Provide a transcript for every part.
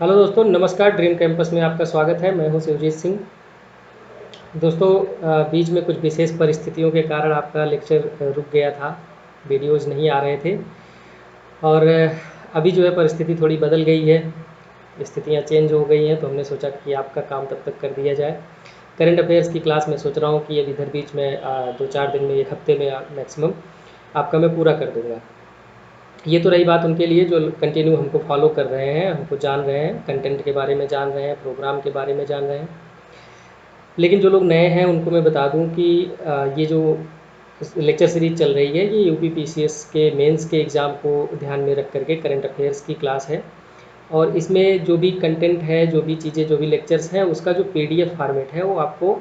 Hello दोस्तों, नमस्कार। Dream campus में आपका स्वागत है। मैं हूं शिवजीत सिंह। दोस्तों, बीच में कुछ विशेष परिस्थितियों के कारण आपका लेक्चर रुक गया था, वीडियोज़ नहीं आ रहे थे। और अभी जो है परिस्थिति थोड़ी बदल गई है, स्थितियां चेंज हो गई हैं, तो हमने सोचा कि आपका काम तब तक कर दिया जाए। करंट अफेयर्स की क्लास में सोच रहा हूँ कि अब इधर बीच में 2-4 दिन में, एक हफ्ते में मैक्सिमम आपका मैं पूरा कर दूँगा। ये तो रही बात उनके लिए जो कंटिन्यू हमको फॉलो कर रहे हैं, हमको जान रहे हैं, कंटेंट के बारे में जान रहे हैं, प्रोग्राम के बारे में जान रहे हैं। लेकिन जो लोग नए हैं उनको मैं बता दूं कि ये जो लेक्चर सीरीज चल रही है, ये यूपी पीसीएस के मेंस के एग्ज़ाम को ध्यान में रख करके करंट अफेयर्स की क्लास है। और इसमें जो भी कंटेंट है, जो भी चीज़ें, जो भी लेक्चर्स हैं, उसका जो पीडीएफ फॉर्मेट है वो आपको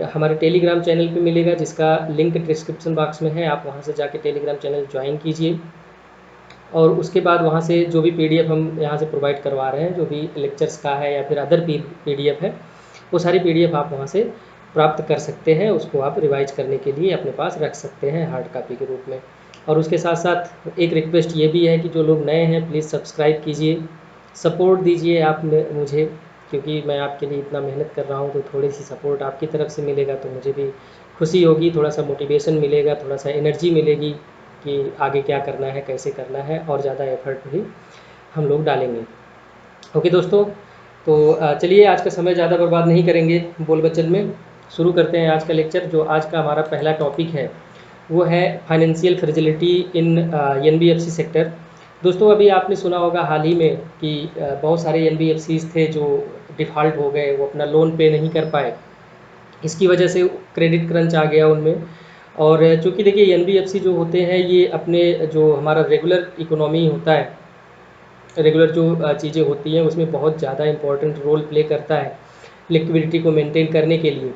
हमारे टेलीग्राम चैनल पे मिलेगा, जिसका लिंक डिस्क्रिप्शन बॉक्स में है। आप वहाँ से जाके टेलीग्राम चैनल ज्वाइन कीजिए और उसके बाद वहाँ से जो भी पीडीएफ हम यहाँ से प्रोवाइड करवा रहे हैं, जो भी लेक्चर्स का है या फिर अदर पीडीएफ है, वो सारी पीडीएफ आप वहाँ से प्राप्त कर सकते हैं। उसको आप रिवाइज करने के लिए अपने पास रख सकते हैं हार्ड कॉपी के रूप में। और उसके साथ साथ एक रिक्वेस्ट ये भी है कि जो लोग नए हैं प्लीज़ सब्सक्राइब कीजिए, सपोर्ट दीजिए आप मुझे, क्योंकि मैं आपके लिए इतना मेहनत कर रहा हूँ, तो थोड़ी सी सपोर्ट आपकी तरफ से मिलेगा तो मुझे भी खुशी होगी, थोड़ा सा मोटिवेशन मिलेगा, थोड़ा सा एनर्जी मिलेगी कि आगे क्या करना है, कैसे करना है, और ज़्यादा एफर्ट भी हम लोग डालेंगे। ओके दोस्तों, तो चलिए आज का समय ज़्यादा बर्बाद नहीं करेंगे, बोल बचन में शुरू करते हैं आज का लेक्चर। जो आज का हमारा पहला टॉपिक है वो है फाइनेंशियल फ्रेजिलिटी इन एनबीएफसी सेक्टर। दोस्तों, अभी आपने सुना होगा हाल ही में कि बहुत सारे एनबीएफसीज थे जो डिफ़ॉल्ट हो गए, वो अपना लोन पे नहीं कर पाए। इसकी वजह से क्रेडिट क्रंच आ गया उनमें। और चूँकि देखिए एनबीएफसी जो होते हैं, ये अपने जो हमारा रेगुलर इकोनॉमी होता है, रेगुलर जो चीज़ें होती हैं, उसमें बहुत ज़्यादा इम्पोर्टेंट रोल प्ले करता है लिक्विडिटी को मेंटेन करने के लिए।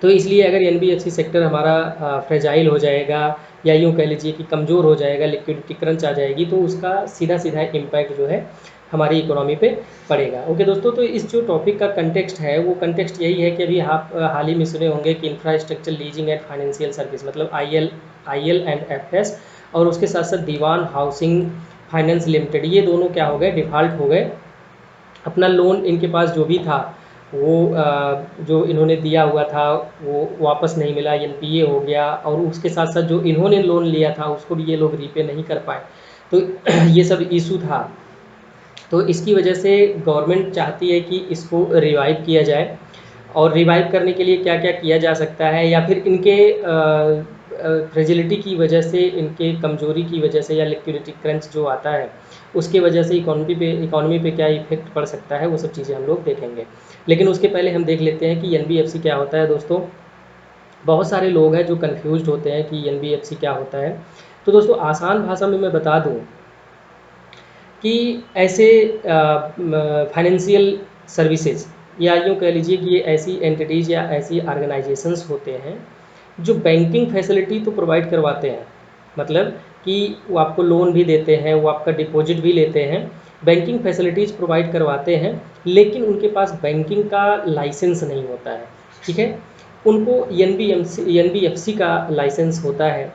तो इसलिए अगर एनबीएफसी सेक्टर हमारा फ्रेजाइल हो जाएगा, या यूँ कह लीजिए कि कमज़ोर हो जाएगा, लिक्विडिटी क्रंच आ जाएगी, तो उसका सीधा सीधा इम्पैक्ट जो है हमारी इकोनॉमी पे पड़ेगा। ओके दोस्तों, तो इस जो टॉपिक का कंटेक्स्ट है वो कंटेक्स्ट यही है कि अभी आप हाल ही में सुने होंगे कि infrastructure leasing and financial service, मतलब I L and F S, और उसके साथ साथ दीवान हाउसिंग फाइनेंस लिमिटेड, ये दोनों क्या हो गए, डिफ़ॉल्ट हो गए। अपना लोन इनके पास जो भी था वो जो इन्होंने दिया हुआ था वो वापस नहीं मिला, एनपीए हो गया, और उसके साथ साथ जो इन्होंने लोन लिया था उसको भी ये लोग रीपे नहीं कर पाए। तो ये सब इशू था। तो इसकी वजह से गवर्नमेंट चाहती है कि इसको रिवाइव किया जाए। और रिवाइव करने के लिए क्या क्या किया जा सकता है, या फिर इनके फ्रेजिलिटी की वजह से, इनके कमज़ोरी की वजह से, या लिक्विडिटी क्रंच जो आता है उसके वजह से इकोनॉमी पे क्या इफेक्ट पड़ सकता है, वो सब चीज़ें हम लोग देखेंगे। लेकिन उसके पहले हम देख लेते हैं कि एनबीएफसी क्या होता है। दोस्तों, बहुत सारे लोग हैं जो कन्फ्यूज्ड होते हैं कि एनबीएफसी क्या होता है। तो दोस्तों, आसान भाषा में मैं बता दूं कि ऐसे फाइनेंशियल सर्विसेज, या यूँ कह लीजिए कि ये ऐसी एंटिटीज़ या ऐसी ऑर्गेनाइजेशंस होते हैं जो बैंकिंग फैसिलिटी तो प्रोवाइड करवाते हैं, मतलब कि वो आपको लोन भी देते हैं, वो आपका डिपॉजिट भी लेते हैं, बैंकिंग फैसिलिटीज़ प्रोवाइड करवाते हैं, लेकिन उनके पास बैंकिंग का लाइसेंस नहीं होता है। ठीक है, उनको एनबीएफसी का लाइसेंस होता है।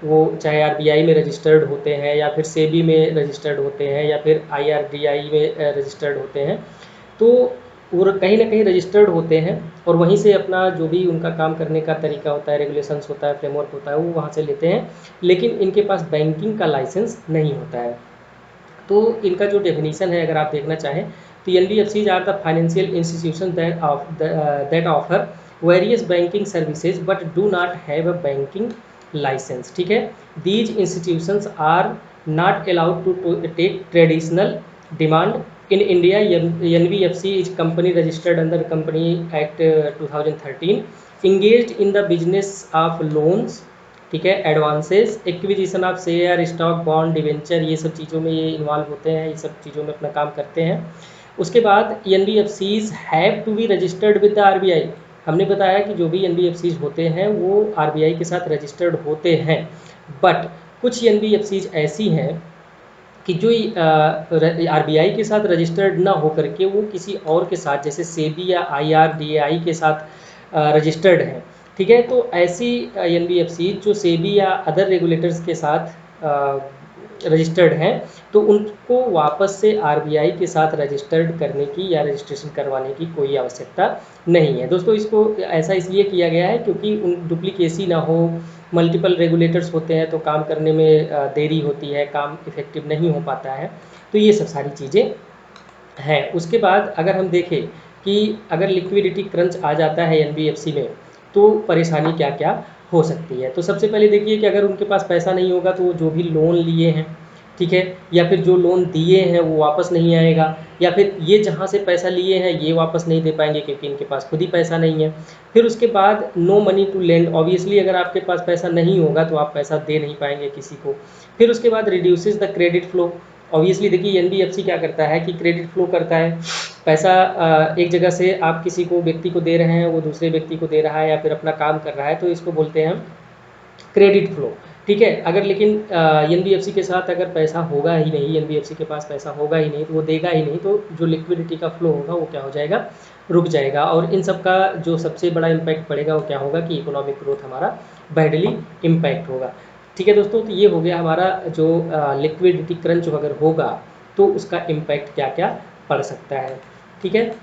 वो चाहे आरबीआई में रजिस्टर्ड होते हैं, या फिर सेबी में रजिस्टर्ड होते हैं, या फिर आईआरडीआई में रजिस्टर्ड होते हैं। तो वो कहीं ना कहीं रजिस्टर्ड होते हैं, और वहीं से अपना जो भी उनका काम करने का तरीका होता है, रेगुलेशंस होता है, फ्रेमवर्क होता है, वो वहाँ से लेते हैं। लेकिन इनके पास बैंकिंग का लाइसेंस नहीं होता है। तो इनका जो डेफिनीशन है अगर आप देखना चाहें, तो N B F Cs are the financial institution that offer various banking services but do not have a banking licence. ठीक है, these institutions are not allowed to take traditional demand in India. N B F C is company registered under company act 2013, engage in the business of loans, ठीक है, advances, acquisition of share, stock, bond, debenture, ये सब चीज़ों में ये involve होते हैं, ये सब चीज़ों में अपना काम करते हैं। उसके बाद N B F Cs have to be registered with the R B I. हमने बताया कि जो भी एन बी एफ सीज होते हैं वो आर बी आई के साथ रजिस्टर्ड होते हैं, बट कुछ एन बी एफ सीज ऐसी हैं कि जो आर बी आई के साथ रजिस्टर्ड ना होकर के वो किसी और के साथ, जैसे सेबी या आई आर डी ए आई के साथ रजिस्टर्ड हैं। ठीक है, तो ऐसी एन बी एफ सी जो सेबी या अदर रेगुलेटर्स के साथ रजिस्टर्ड हैं, तो उनको वापस से आरबीआई के साथ रजिस्टर्ड करने की या रजिस्ट्रेशन करवाने की कोई आवश्यकता नहीं है। दोस्तों इसको ऐसा इसलिए किया गया है क्योंकि उन डुप्लीकेसी ना हो, मल्टीपल रेगुलेटर्स होते हैं तो काम करने में देरी होती है, काम इफ़ेक्टिव नहीं हो पाता है, तो ये सब सारी चीज़ें हैं। उसके बाद अगर हम देखें कि अगर लिक्विडिटी क्रंच आ जाता है एनबीएफसी में तो परेशानी क्या क्या हो सकती है। तो सबसे पहले देखिए कि अगर उनके पास पैसा नहीं होगा तो जो भी लोन लिए हैं, ठीक है, या फिर जो लोन दिए हैं वो वापस नहीं आएगा, या फिर ये जहाँ से पैसा लिए हैं ये वापस नहीं दे पाएंगे क्योंकि इनके पास खुद ही पैसा नहीं है। फिर उसके बाद no money to lend, obviously अगर आपके पास पैसा नहीं होगा तो आप पैसा दे नहीं पाएंगे किसी को। फिर उसके बाद reduces the credit flow, obviously देखिए एनबीएफसी क्या करता है कि क्रेडिट फ्लो करता है, पैसा एक जगह से आप किसी को व्यक्ति को दे रहे हैं, वो दूसरे व्यक्ति को दे रहा है या फिर अपना काम कर रहा है, तो इसको बोलते हैं हम क्रेडिट फ्लो, ठीक है। अगर लेकिन एनबीएफसी के साथ अगर पैसा होगा ही नहीं, एनबीएफसी के पास पैसा होगा ही नहीं, तो वो देगा ही नहीं, तो जो लिक्विडिटी का फ्लो होगा वो क्या हो जाएगा, रुक जाएगा। और इन सब का जो सबसे बड़ा इम्पैक्ट पड़ेगा वो क्या होगा कि इकोनॉमिक ग्रोथ हमारा बैडली इम्पैक्ट होगा। ठीक है दोस्तों, तो ये हो गया हमारा जो लिक्विडिटी क्रंच अगर होगा तो उसका इम्पैक्ट क्या क्या पड़ सकता है। ठीक है,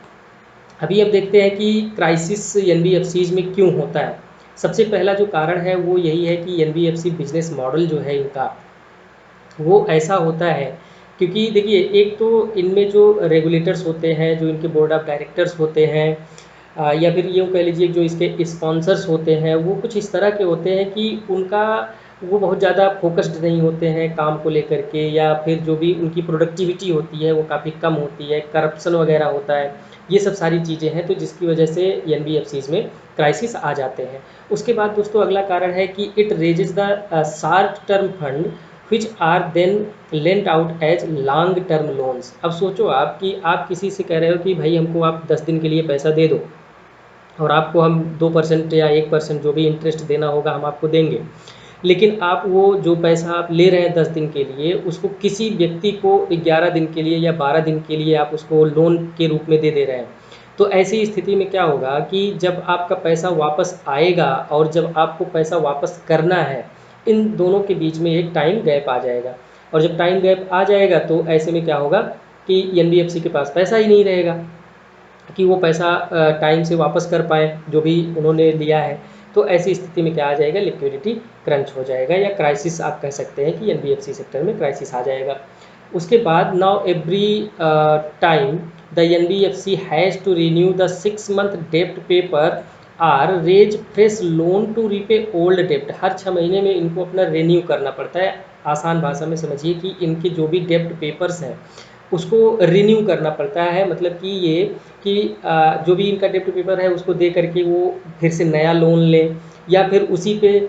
अभी अब देखते हैं कि क्राइसिस एनबीएफसीज में क्यों होता है। सबसे पहला जो कारण है वो यही है कि एनबीएफसी बिजनेस मॉडल जो है इनका वो ऐसा होता है क्योंकि देखिए एक तो इनमें जो रेगुलेटर्स होते हैं, जो इनके बोर्ड ऑफ डायरेक्टर्स होते हैं, या फिर यूँ कह लीजिए जो इसके स्पॉन्सर्स होते हैं वो कुछ इस तरह के होते हैं कि उनका वो बहुत ज़्यादा फोकस्ड नहीं होते हैं काम को लेकर के, या फिर जो भी उनकी प्रोडक्टिविटी होती है वो काफ़ी कम होती है, करप्शन वगैरह होता है, ये सब सारी चीज़ें हैं, तो जिसकी वजह से एनबीएफसीज में क्राइसिस आ जाते हैं। उसके बाद दोस्तों अगला कारण है कि it raises the short term fund which are then lent out as long term loans. अब सोचो आप कि आप किसी से कह रहे हो कि भाई हमको आप 10 दिन के लिए पैसा दे दो और आपको हम 2% या 1% जो भी इंटरेस्ट देना होगा हम आपको देंगे, लेकिन आप वो जो पैसा आप ले रहे हैं 10 दिन के लिए उसको किसी व्यक्ति को 11 दिन के लिए या 12 दिन के लिए आप उसको लोन के रूप में दे रहे हैं। तो ऐसी स्थिति में क्या होगा कि जब आपका पैसा वापस आएगा और जब आपको पैसा वापस करना है, इन दोनों के बीच में एक टाइम गैप आ जाएगा, और जब टाइम गैप आ जाएगा तो ऐसे में क्या होगा कि एनबीएफसी के पास पैसा ही नहीं रहेगा कि वो पैसा टाइम से वापस कर पाएँ जो भी उन्होंने लिया है। तो ऐसी स्थिति में क्या आ जाएगा, लिक्विडिटी क्रंच हो जाएगा, या क्राइसिस आप कह सकते हैं कि एनबीएफसी सेक्टर में क्राइसिस आ जाएगा। उसके बाद now every time the NBFC has to renew the 6 month dept paper are raise fresh loan to repay old डेप्ट। हर 6 महीने में इनको अपना रिन्यू करना पड़ता है। आसान भाषा में समझिए कि इनके जो भी डेप्ट पेपर्स हैं उसको रिन्यू करना पड़ता है, मतलब कि ये कि जो भी इनका डेप्ट पेपर है उसको दे करके वो फिर से नया लोन लें, या फिर उसी पे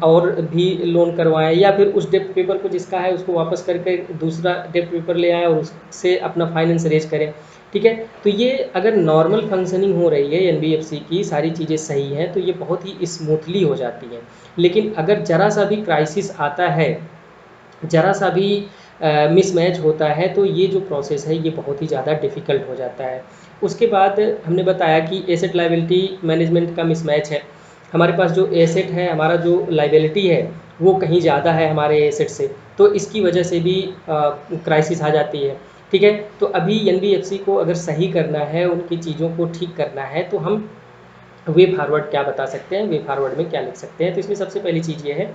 और भी लोन करवाएं, या फिर उस डेप्ट पेपर को जिसका है उसको वापस करके दूसरा डेप्ट पेपर ले आएँ और उससे अपना फाइनेंस रेज करें। ठीक है, तो ये अगर नॉर्मल फंक्शनिंग हो रही है एनबीएफसी की, सारी चीज़ें सही हैं, तो ये बहुत ही स्मूथली हो जाती है। लेकिन अगर ज़रा सा भी क्राइसिस आता है, ज़रा सा भी मिसमैच होता है, तो ये जो प्रोसेस है ये बहुत ही ज़्यादा डिफ़िकल्ट हो जाता है। उसके बाद हमने बताया कि एसेट लायबिलिटी मैनेजमेंट का मिसमैच है। हमारे पास जो एसेट है, हमारा जो लायबिलिटी है वो कहीं ज़्यादा है हमारे एसेट से, तो इसकी वजह से भी क्राइसिस आ जाती है। ठीक है, तो अभी एनबीएफसी को अगर सही करना है, उनकी चीज़ों को ठीक करना है, तो हम वे फॉरवर्ड क्या बता सकते हैं, वे फॉरवर्ड में क्या लिख सकते हैं। तो इसमें सबसे पहली चीज़ ये है,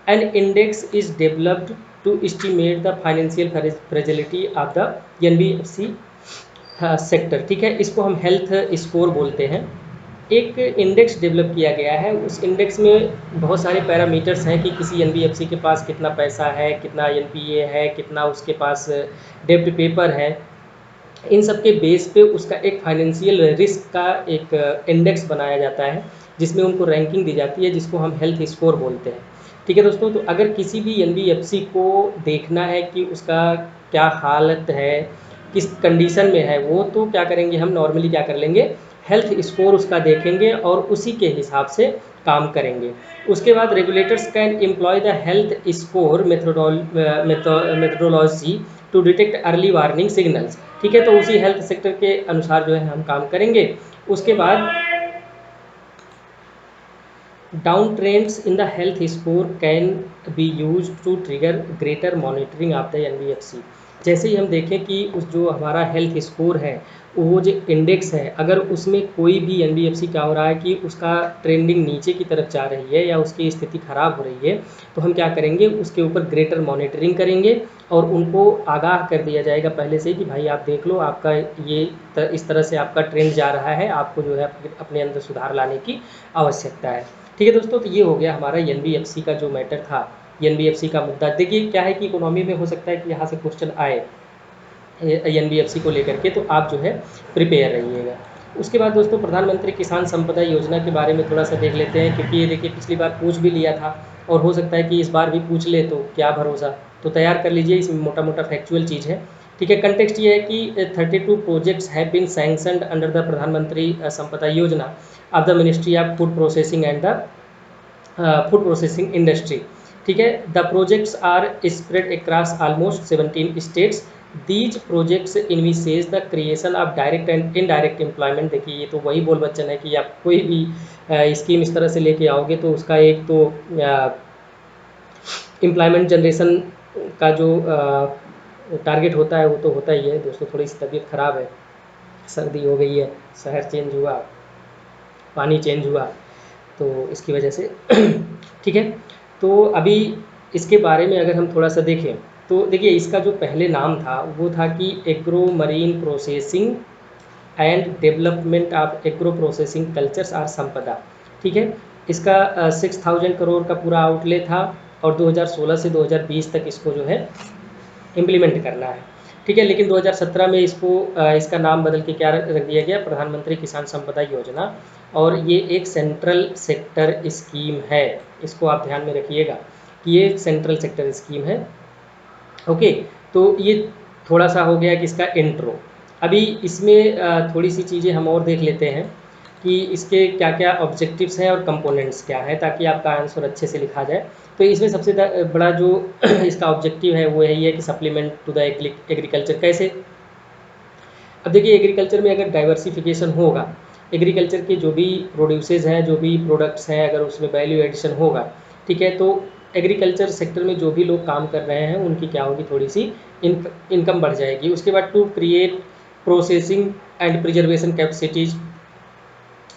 an index is developed to estimate the financial fragility of the NBFC sector. ठीक है, इसको हम हेल्थ स्कोर बोलते हैं। एक इंडेक्स डेवलप किया गया है, उस इंडेक्स में बहुत सारे पैरामीटर्स हैं कि किसी एनबीएफसी के पास कितना पैसा है, कितना एनपीए है, कितना उसके पास डेब्ट पेपर है। इन सब के बेस पे उसका एक फाइनेंशियल रिस्क का एक इंडेक्स बनाया जाता है जिसमें उनको रैंकिंग दी जाती है, जिसको हम हेल्थ स्कोर बोलते हैं। ठीक है दोस्तों, तो अगर किसी भी एनबीएफसी को देखना है कि उसका क्या हालत है, किस कंडीशन में है वो, तो क्या करेंगे हम, नॉर्मली क्या कर लेंगे, हेल्थ स्कोर उसका देखेंगे और उसी के हिसाब से काम करेंगे। उसके बाद regulators can employ the health score methodology to detect early warning signals. ठीक है, तो उसी हेल्थ सेक्टर के अनुसार जो है हम काम करेंगे। उसके बाद down trends in the health score can be use to trigger greater monitoring of the NBFC. जैसे ही हम देखें कि उस जो हमारा हेल्थ स्कोर है, वो जो इंडेक्स है, अगर उसमें कोई भी एनबीएफसी क्या हो रहा है कि उसका ट्रेंडिंग नीचे की तरफ जा रही है या उसकी स्थिति खराब हो रही है, तो हम क्या करेंगे, उसके ऊपर ग्रेटर मॉनिटरिंग करेंगे और उनको आगाह कर दिया जाएगा पहले से कि भाई आप देख लो, आपका ये इस तरह से आपका ट्रेंड जा रहा है, आपको जो है अपने अंदर सुधार लाने की आवश्यकता है। ठीक है दोस्तों, तो ये हो गया हमारा एनबीएफसी का जो मैटर था, एनबीएफसी का मुद्दा। देखिए क्या है कि इकोनॉमी में हो सकता है कि यहाँ से क्वेश्चन आए एनबीएफसी को लेकर के, तो आप जो है प्रिपेयर रहिएगा। उसके बाद दोस्तों प्रधानमंत्री किसान संपदा योजना के बारे में थोड़ा सा देख लेते हैं, क्योंकि ये देखिए पिछली बार पूछ भी लिया था और हो सकता है कि इस बार भी पूछ ले, तो क्या भरोसा। तो तैयार कर लीजिए, इसमें मोटा मोटा फैक्चुअल चीज़ है। ठीक है, कंटेक्स्ट ये है कि 32 projects have been sanctioned under the Pradhan Mantri Sampada Yojana of the ministry of food processing and the food processing industry. ठीक है, the projects are spread across almost 17 states. These projects envisages the creation of direct and indirect employment. देखिए ये तो वही बोल बच्चन है कि आप कोई भी स्कीम इस तरह से लेके आओगे तो उसका एक तो एम्प्लॉयमेंट जनरेशन का जो टारगेट होता है वो तो होता ही है। दोस्तों थोड़ी सी तबीयत ख़राब है, सर्दी हो गई है, शहर चेंज हुआ, पानी चेंज हुआ, तो इसकी वजह से ठीक है। तो अभी इसके बारे में अगर हम थोड़ा सा देखें तो देखिए इसका जो पहले नाम था वो था कि agro marine processing and development of agro processing clusters are Sampada. ठीक है, इसका 6000 करोड़ का पूरा आउटले था और 2016 से 2020 तक इसको जो है इम्प्लीमेंट करना है। ठीक है, लेकिन 2017 में इसको इसका नाम बदल के क्या रख दिया गया, प्रधानमंत्री किसान संपदा योजना। और ये एक सेंट्रल सेक्टर स्कीम है, इसको आप ध्यान में रखिएगा कि ये सेंट्रल सेक्टर स्कीम है। ओके, तो ये थोड़ा सा हो गया कि इसका इंट्रो। अभी इसमें थोड़ी सी चीज़ें हम और देख लेते हैं कि इसके क्या क्या ऑब्जेक्टिव्स हैं और कंपोनेंट्स क्या हैं, ताकि आपका आंसर अच्छे से लिखा जाए। तो इसमें सबसे बड़ा जो इसका ऑब्जेक्टिव है वो यही है कि सप्लीमेंट टू द एग्रीकल्चर। कैसे, अब देखिए एग्रीकल्चर में अगर डाइवर्सिफिकेशन होगा, एग्रीकल्चर के जो भी प्रोड्यूसेस हैं, जो भी प्रोडक्ट्स हैं, अगर उसमें वैल्यू एडिशन होगा, ठीक है, तो एग्रीकल्चर सेक्टर में जो भी लोग काम कर रहे हैं उनकी क्या होगी, थोड़ी सी इनकम बढ़ जाएगी। उसके बाद to create processing and preservation capacities.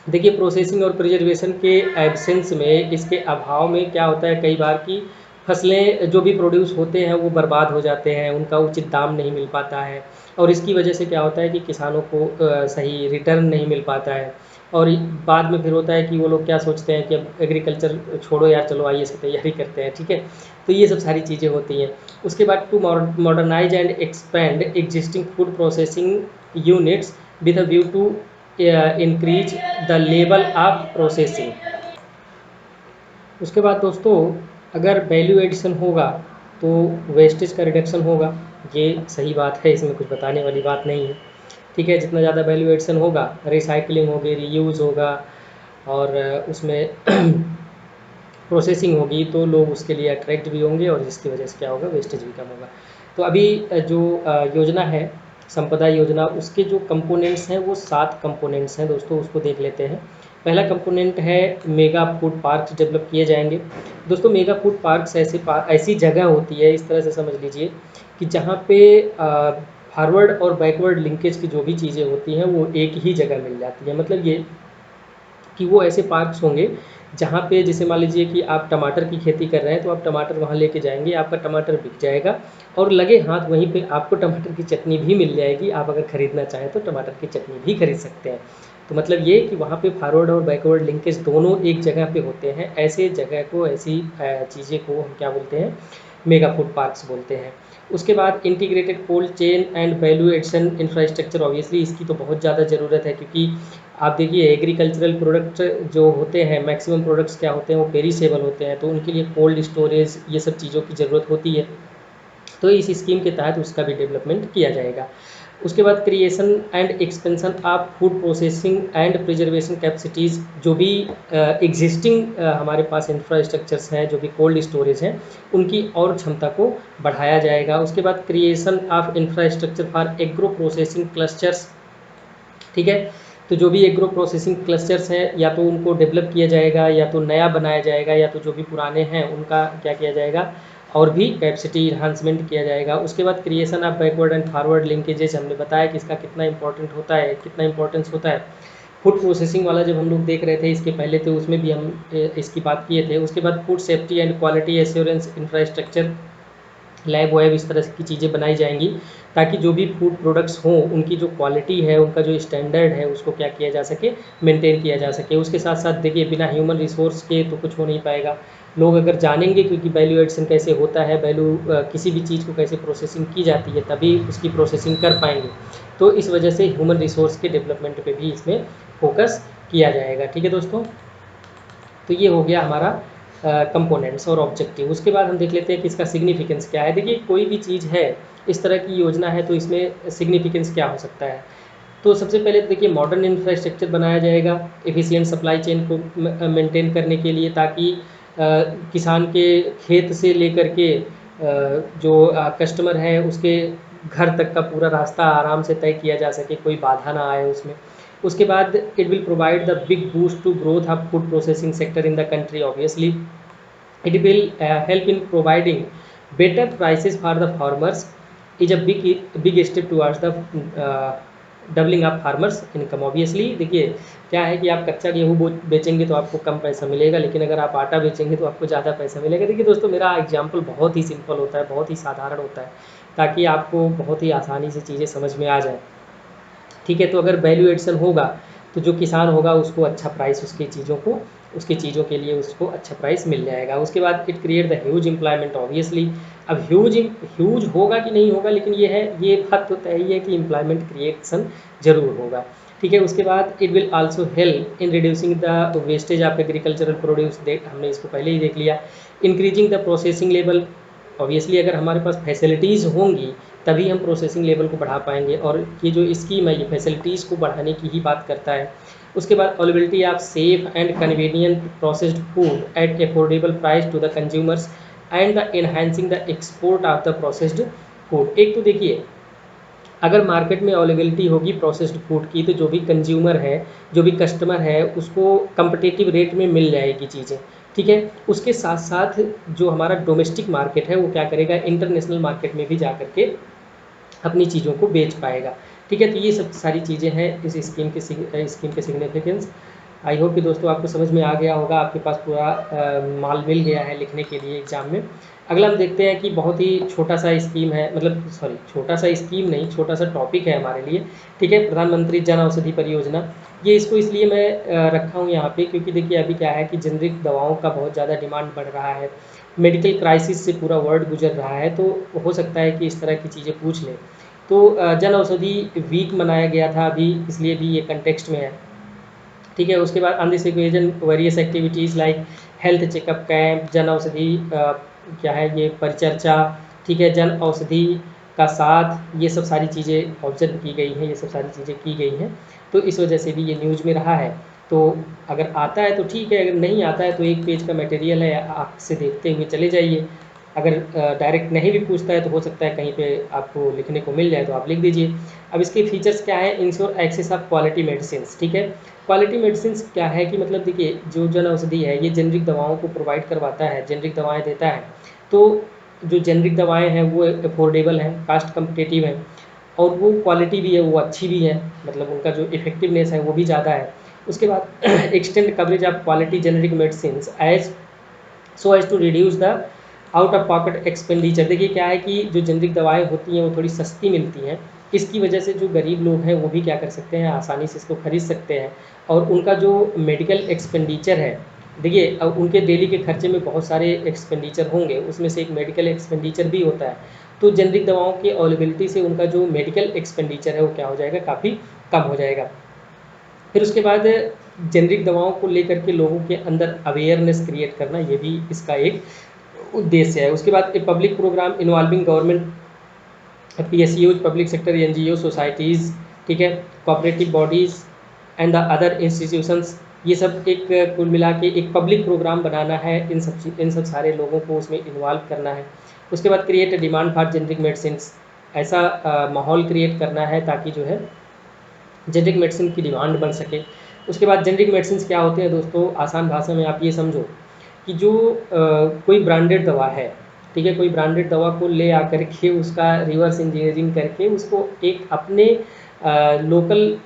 देखिए प्रोसेसिंग और प्रिजर्वेशन के एब्सेंस में, इसके अभाव में क्या होता है कई बार कि फसलें जो भी प्रोड्यूस होते हैं वो बर्बाद हो जाते हैं, उनका उचित दाम नहीं मिल पाता है और इसकी वजह से क्या होता है कि किसानों को सही रिटर्न नहीं मिल पाता है। और बाद में फिर होता है कि वो लोग क्या सोचते हैं कि अब एग्रीकल्चर छोड़ो यार, चलो आईएएस की तैयारी करते हैं। ठीक है, तो ये सब सारी चीज़ें होती हैं। उसके बाद to modernise and expand existing food processing units with a view to increase the level of processing. उसके बाद दोस्तों अगर वैल्यू एडिशन होगा तो वेस्टेज का रिडक्शन होगा, ये सही बात है, इसमें कुछ बताने वाली बात नहीं है। ठीक है, जितना ज़्यादा वैल्यू एडिशन होगा, रिसाइकलिंग होगी, रीयूज़ होगा और उसमें प्रोसेसिंग होगी तो लोग उसके लिए अट्रैक्ट भी होंगे और जिसकी वजह से क्या होगा, वेस्टेज भी कम होगा। तो अभी जो योजना है संपदा योजना, उसके जो कंपोनेंट्स हैं वो 7 कंपोनेंट्स हैं दोस्तों, उसको देख लेते हैं। पहला कंपोनेंट है मेगा फूड पार्क डेवलप किए जाएंगे। दोस्तों मेगा फूड पार्क्स ऐसी जगह होती है, इस तरह से समझ लीजिए कि जहाँ पे फॉरवर्ड और बैकवर्ड लिंकेज की जो भी चीज़ें होती हैं वो एक ही जगह मिल जाती है। मतलब ये कि वो ऐसे पार्क्स होंगे जहाँ पे जैसे मान लीजिए कि आप टमाटर की खेती कर रहे हैं तो आप टमाटर वहाँ लेके जाएंगे, आपका टमाटर बिक जाएगा और लगे हाथ वहीं पे आपको टमाटर की चटनी भी मिल जाएगी। आप अगर ख़रीदना चाहें तो टमाटर की चटनी भी खरीद सकते हैं। तो मतलब ये कि वहाँ पे फॉरवर्ड और बैकवर्ड लिंकेज दोनों एक जगह पे होते हैं। ऐसे जगह को, ऐसी चीज़ें को हम क्या बोलते हैं, मेगा फूड पार्क्स बोलते हैं। उसके बाद integrated cold chain and value addition infrastructure, obviously इसकी तो बहुत ज़्यादा ज़रूरत है, क्योंकि आप देखिए एग्रीकल्चरल प्रोडक्ट जो होते हैं, मैक्सिमम प्रोडक्ट्स क्या होते हैं, वो पेरिसेबल होते हैं, तो उनके लिए कोल्ड स्टोरेज ये सब चीज़ों की ज़रूरत होती है। तो इस स्कीम के तहत उसका भी डेवलपमेंट किया जाएगा। उसके बाद creation and expansion of food processing and preservation capacities, जो भी एग्जिस्टिंग हमारे पास इंफ्रास्ट्रक्चर्स हैं, जो भी कोल्ड स्टोरेज हैं, उनकी और क्षमता को बढ़ाया जाएगा। उसके बाद creation of infrastructure for agro processing clusters. ठीक है, तो जो भी एग्रो प्रोसेसिंग क्लस्टर्स हैं या तो उनको डेवलप किया जाएगा या तो नया बनाया जाएगा या तो जो भी पुराने हैं उनका क्या किया जाएगा और भी कैपेसिटी इन्हांसमेंट किया जाएगा। उसके बाद creation of backward and forward linkages, हमने बताया कि इसका कितना इंपॉर्टेंट होता है, कितना इंपॉर्टेंस होता है। फूड प्रोसेसिंग वाला जब हम लोग देख रहे थे इसके पहले, तो उसमें भी हम इसकी बात किए थे। उसके बाद food safety and quality assurance infrastructure, lab web, इस तरह की चीज़ें बनाई जाएंगी ताकि जो भी फूड प्रोडक्ट्स हों उनकी जो क्वालिटी है, उनका जो स्टैंडर्ड है, उसको क्या किया जा सके, मेंटेन किया जा सके। उसके साथ साथ देखिए बिना ह्यूमन रिसोर्स के तो कुछ हो नहीं पाएगा। लोग अगर जानेंगे क्योंकि वैल्यू एडिशन कैसे होता है, वैल्यू किसी भी चीज़ को कैसे प्रोसेसिंग की जाती है, तभी उसकी प्रोसेसिंग कर पाएंगे। तो इस वजह से ह्यूमन रिसोर्स के डेवलपमेंट पे भी इसमें फोकस किया जाएगा। ठीक है दोस्तों, तो ये हो गया हमारा कंपोनेंट्स और ऑब्जेक्टिव। उसके बाद हम देख लेते हैं कि इसका सिग्निफिकेंस क्या है। देखिए कोई भी चीज़ है, इस तरह की योजना है, तो इसमें सिग्निफिकेंस क्या हो सकता है। तो सबसे पहले तो देखिए मॉडर्न इंफ्रास्ट्रक्चर बनाया जाएगा एफिशिएंट सप्लाई चेन को मेंटेन करने के लिए, ताकि किसान के खेत से लेकर के जो कस्टमर है उसके घर तक का पूरा रास्ता आराम से तय किया जा सके, कोई बाधा ना आए उसमें। उसके बाद it will provide the big boost to growth of food processing sector in the country. Obviously it will help in providing better prices for the farmers, is a big step towards the doubling of farmers income. Obviously देखिए क्या है कि आप कच्चा गेहूँ बेचेंगे तो आपको कम पैसा मिलेगा, लेकिन अगर आप आटा बेचेंगे तो आपको ज़्यादा पैसा मिलेगा। देखिए दोस्तों, मेरा एग्जाम्पल बहुत ही सिंपल होता है, बहुत ही साधारण होता है, ताकि आपको बहुत ही आसानी से चीज़ें समझ में आ जाए। ठीक है, तो अगर वैल्यू एडिशन होगा तो जो किसान होगा उसको अच्छा प्राइस उसकी चीज़ों के लिए उसको अच्छा प्राइस मिल जाएगा। उसके बाद it create the huge employment. Obviously अब ह्यूज होगा कि नहीं होगा, लेकिन ये बात तो तय ही है कि एम्प्लॉयमेंट क्रिएशन जरूर होगा। ठीक है, उसके बाद it will also help in reducing the wastage of agricultural produce. हमने इसको पहले ही देख लिया। Increasing the processing level. Obviously अगर हमारे पास फैसिलिटीज़ होंगी तभी हम प्रोसेसिंग लेवल को बढ़ा पाएंगे, और ये जो स्कीम है ये फैसिलिटीज़ को बढ़ाने की ही बात करता है। उसके बाद availability of safe and convenient processed food at affordable price to the consumers and the enhancing the export of the processed food. एक तो देखिए अगर मार्केट में अवेलेबिलिटी होगी प्रोसेस्ड फूड की, तो जो भी कंज्यूमर है, जो भी कस्टमर है, उसको कंपटीटिव रेट में मिल जाएगी चीज़ें। ठीक है, उसके साथ साथ जो हमारा डोमेस्टिक मार्केट है वो क्या करेगा, इंटरनेशनल मार्केट में भी जा करके अपनी चीज़ों को बेच पाएगा। ठीक है, तो ये सब सारी चीज़ें हैं इस स्कीम के सिग्निफिकेंस। आई होप कि दोस्तों आपको समझ में आ गया होगा, आपके पास पूरा माल मिल गया है लिखने के लिए एग्ज़ाम में। अगला हम देखते हैं कि बहुत ही छोटा सा स्कीम है, मतलब सॉरी छोटा सा स्कीम नहीं, छोटा सा टॉपिक है हमारे लिए। ठीक है, प्रधानमंत्री जन औषधि परियोजना। ये इसको इसलिए मैं रखा हूँ यहाँ पे क्योंकि देखिए अभी क्या है कि जेनरिक दवाओं का बहुत ज़्यादा डिमांड बढ़ रहा है, मेडिकल क्राइसिस से पूरा वर्ल्ड गुजर रहा है, तो हो सकता है कि इस तरह की चीज़ें पूछ लें। तो जन औषधि वीक मनाया गया था अभी, इसलिए भी ये कंटेक्स्ट में है। ठीक है, उसके बाद on this occasion various activities like health checkup camp, Jan Aushadhi क्या है ये परिचर्चा, ठीक है, जन औषधि का साथ, ये सब सारी चीज़ें ऑब्जर्व की गई हैं, ये सब सारी चीज़ें की गई हैं। तो इस वजह से भी ये न्यूज़ में रहा है। तो अगर आता है तो ठीक है, अगर नहीं आता है तो एक पेज का मटेरियल है, आपसे देखते हुए चले जाइए। अगर डायरेक्ट नहीं भी पूछता है तो हो सकता है कहीं पे आपको लिखने को मिल जाए तो आप लिख दीजिए। अब इसके फीचर्स क्या है, ensure access of quality medicine. ठीक है, क्वालिटी मेडिसिन क्या है कि मतलब देखिए जो जन औषधि है ये जेनरिक दवाओं को प्रोवाइड करवाता है, जेनरिक दवाएं देता है। तो जो जेनरिक दवाएं हैं वो अफोर्डेबल हैं, कास्ट कम्पिटेटिव हैं, और वो क्वालिटी भी है वो अच्छी भी है, मतलब उनका जो इफेक्टिवनेस है वो भी ज़्यादा है। उसके बाद extend coverage of quality generic medicine as so as to reduce the out of pocket expenditure. देखिए क्या है कि जो जेनरिक दवाएं होती हैं वो थोड़ी सस्ती मिलती हैं, इसकी वजह से जो गरीब लोग हैं वो भी क्या कर सकते हैं, आसानी से इसको खरीद सकते हैं। और उनका जो मेडिकल एक्सपेंडिचर है, देखिए अब उनके डेली के खर्चे में बहुत सारे एक्सपेंडिचर होंगे, उसमें से एक मेडिकल एक्सपेंडिचर भी होता है। तो जेनरिक दवाओं की अवेलेबिलिटी से उनका जो मेडिकल एक्सपेंडिचर है वो क्या हो जाएगा, काफ़ी कम हो जाएगा। फिर उसके बाद जेनरिक दवाओं को लेकर के लोगों के अंदर अवेयरनेस क्रिएट करना, ये भी इसका एक उद्देश्य है। उसके बाद a public programme involving government, PSUs, public sector NGO, societies, ठीक है, cooperative bodies and the other institutions, ये सब एक कुल मिला के एक पब्लिक प्रोग्राम बनाना है, इन सब सारे लोगों को उसमें इन्वॉल्व करना है। उसके बाद create a demand for generic medicine, ऐसा माहौल क्रिएट करना है ताकि जो है जेनरिक मेडिसिन की डिमांड बढ़ सके। उसके बाद जेनरिक मेडिसिन क्या होते हैं दोस्तों, आसान भाषा में आप ये समझो कि जो कोई ब्रांडेड दवा है, ठीक है, कोई ब्रांडेड दवा को ले आकर के उसका रिवर्स इंजीनियरिंग करके उसको एक अपने लोकल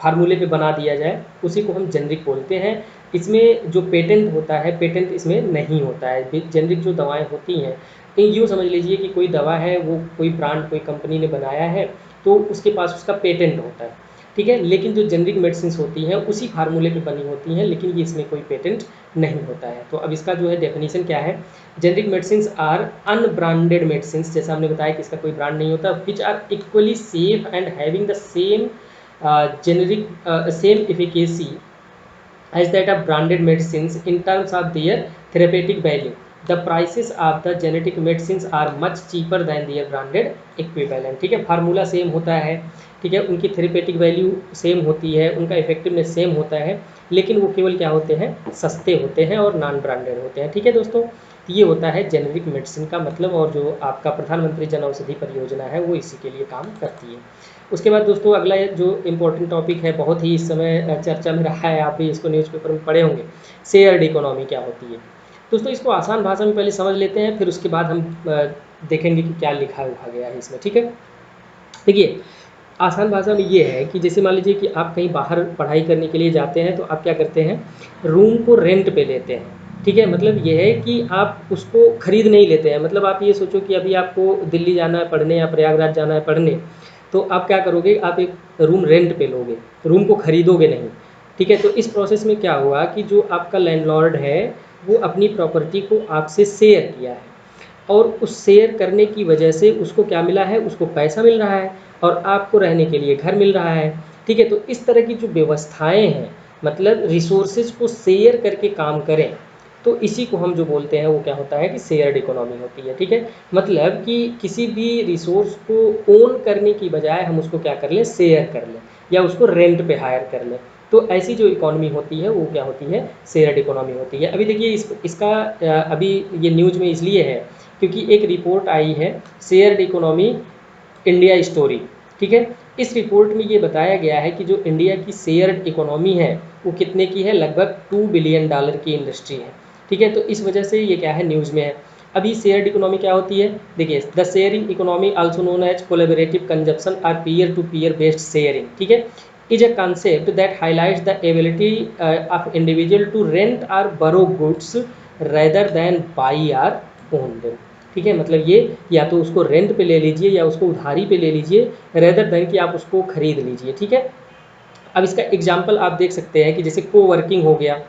फार्मूले पे बना दिया जाए, उसी को हम जेनरिक बोलते हैं। इसमें जो पेटेंट होता है, पेटेंट इसमें नहीं होता है। जेनरिक जो दवाएं होती हैं, यूँ समझ लीजिए कि कोई दवा है, वो कोई ब्रांड कोई कंपनी ने बनाया है, तो उसके पास उसका पेटेंट होता है, ठीक है। लेकिन जो जेनरिक मेडिसिन होती हैं उसी फार्मूले पे बनी होती हैं, लेकिन ये इसमें कोई पेटेंट नहीं होता है। तो अब इसका जो है डेफिनेशन क्या है, generic medicine are unbranded medicine, जैसा हमने बताया कि इसका कोई ब्रांड नहीं होता, which are equally safe and having the same generic same efficacy as that of branded medicines in terms of their therapeutic value. The prices of the generic medicines are much cheaper than their branded equivalent। ठीक है, formula same होता है, ठीक है, उनकी therapeutic value same होती है, उनका इफेक्टिवनेस सेम होता है, लेकिन वो केवल क्या होते हैं, सस्ते होते हैं और नॉन ब्रांडेड होते हैं। ठीक है दोस्तों, तो ये होता है जेनरिक मेडिसिन का मतलब, और जो आपका प्रधानमंत्री जन औषधि परियोजना है वो इसी के लिए काम करती है। उसके बाद दोस्तों अगला जो इम्पोर्टेंट टॉपिक है, बहुत ही इस समय चर्चा में रहा है, आप भी इसको न्यूज़पेपर में पढ़े होंगे, शेयर्ड इकोनॉमी क्या होती है। दोस्तों इसको आसान भाषा में पहले समझ लेते हैं, फिर उसके बाद हम देखेंगे कि क्या लिखा हुआ गया है इसमें। ठीक है, देखिए आसान भाषा में ये है कि जैसे मान लीजिए कि आप कहीं बाहर पढ़ाई करने के लिए जाते हैं, तो आप क्या करते हैं, रूम को रेंट पे लेते हैं। ठीक है, मतलब ये है कि आप उसको खरीद नहीं लेते हैं। मतलब आप ये सोचो कि अभी आपको दिल्ली जाना है पढ़ने या प्रयागराज जाना है पढ़ने, तो आप क्या करोगे, आप एक रूम रेंट पे लोगे, रूम को खरीदोगे नहीं। ठीक है, तो इस प्रोसेस में क्या हुआ कि जो आपका लैंडलॉर्ड है वो अपनी प्रॉपर्टी को आपसे शेयर किया है, और उस शेयर करने की वजह से उसको क्या मिला है, उसको पैसा मिल रहा है और आपको रहने के लिए घर मिल रहा है। ठीक है, तो इस तरह की जो व्यवस्थाएं हैं, मतलब रिसोर्सेज को शेयर करके काम करें, तो इसी को हम जो बोलते हैं वो क्या होता है कि शेयर्ड इकोनॉमी होती है। ठीक है, मतलब कि किसी भी रिसोर्स को ओन करने की बजाय हम उसको क्या कर लें, शेयर कर लें, या उसको रेंट पे हायर कर लें। तो ऐसी जो इकोनॉमी होती है वो क्या होती है, शेयर्ड इकोनॉमी होती है। अभी देखिए इसका अभी ये न्यूज़ में इसलिए है क्योंकि एक रिपोर्ट आई है, शेयर्ड इकोनॉमी इंडिया स्टोरी। ठीक है, इस रिपोर्ट में ये बताया गया है कि जो इंडिया की शेयर्ड इकोनॉमी है वो कितने की है, लगभग $2 बिलियन की इंडस्ट्री है। ठीक है, तो इस वजह से ये क्या है, न्यूज़ में है। अभी शेयर्ड इकोनॉमी क्या होती है, देखिए the sharing economy also known as collaborative consumption और peer to peer based sharing, ठीक है, is a concept that highlights the ability of individual to rent or borrow goods rather than buy or own them। ठीक है, मतलब ये या तो उसको रेंट पे ले लीजिए या उसको उधारी पे ले लीजिए, रेदर देन कि आप उसको खरीद लीजिए। ठीक है, अब इसका एग्जाम्पल आप देख सकते हैं कि जैसे को वर्किंग हो गया,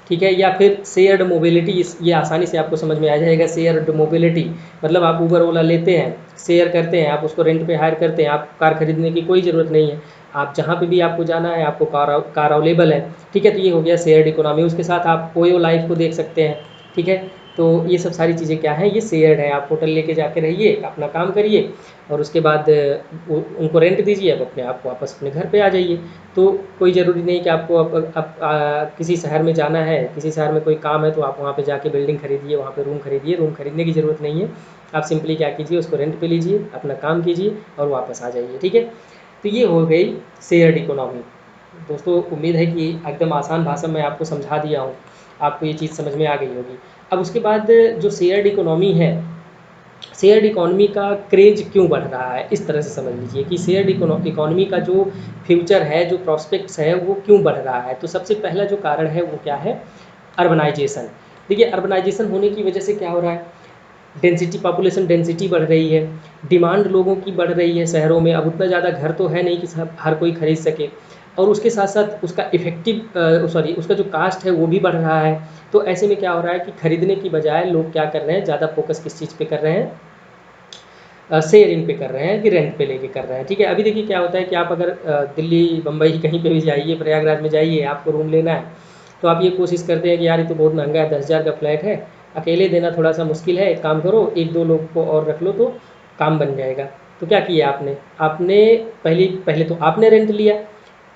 ठीक है, या फिर शेयर्ड मोबिलिटी, ये आसानी से आपको समझ में आ जाएगा। शेयर्ड मोबिलिटी मतलब आप उबर ओला लेते हैं, शेयर करते हैं, आप उसको रेंट पे हायर करते हैं, आप कार खरीदने की कोई ज़रूरत नहीं है, आप जहाँ पे भी आपको जाना है आपको कार अवेलेबल है। ठीक है, तो ये हो गया शेयर्ड इकोनॉमी। उसके साथ आप ओयो लाइफ को देख सकते हैं। ठीक है, तो ये सब सारी चीज़ें क्या हैं, ये शेयर्ड है। आप होटल लेके जाके रहिए, अपना काम करिए, और उसके बाद उनको रेंट दीजिए, अब अपने आप वापस अपने घर पे आ जाइए। तो कोई ज़रूरी नहीं कि आपको किसी शहर में जाना है, किसी शहर में कोई काम है तो आप वहाँ पे जाके बिल्डिंग खरीदिए, वहाँ पे रूम खरीदिए। रूम खरीदने की ज़रूरत नहीं है, आप सिंपली क्या कीजिए, उसको रेंट पे लीजिए, अपना काम कीजिए और वापस आ जाइए। ठीक है, तो ये हो गई शेयर्ड इकोनॉमी। दोस्तों उम्मीद है कि एकदम आसान भाषा में आपको समझा दिया हूँ, आपको ये चीज़ समझ में आ गई होगी। अब उसके बाद जो शेयर्ड इकोनॉमी है, शेयर्ड इकोनॉमी का क्रेज क्यों बढ़ रहा है, इस तरह से समझ लीजिए कि शेयर्ड इकोनॉमी का जो फ्यूचर है, जो प्रॉस्पेक्ट्स है, वो क्यों बढ़ रहा है। तो सबसे पहला जो कारण है वो क्या है, अर्बनाइजेशन। देखिए अर्बनाइजेशन होने की वजह से क्या हो रहा है, डेंसिटी, पॉपुलेशन डेंसिटी बढ़ रही है, डिमांड लोगों की बढ़ रही है शहरों में। अब उतना ज़्यादा घर तो है नहीं कि सब हर कोई खरीद सके, और उसके साथ साथ उसका उसका जो कास्ट है वो भी बढ़ रहा है। तो ऐसे में क्या हो रहा है कि खरीदने की बजाय लोग क्या कर रहे हैं, ज़्यादा फोकस किस चीज़ पे कर रहे हैं, शेयरिंग पे कर रहे हैं कि रेंट पे लेके कर रहे हैं। ठीक है, अभी देखिए क्या होता है कि आप अगर दिल्ली बम्बई कहीं पे भी जाइए, प्रयागराज में जाइए, आपको रूम लेना है, तो आप ये कोशिश करते हैं कि यार ये तो बहुत महंगा है, 10,000 का फ्लैट है, अकेले देना थोड़ा सा मुश्किल है, एक काम करो 1-2 लोग को और रख लो तो काम बन जाएगा। तो क्या किया आपने, आपने पहले तो आपने रेंट लिया,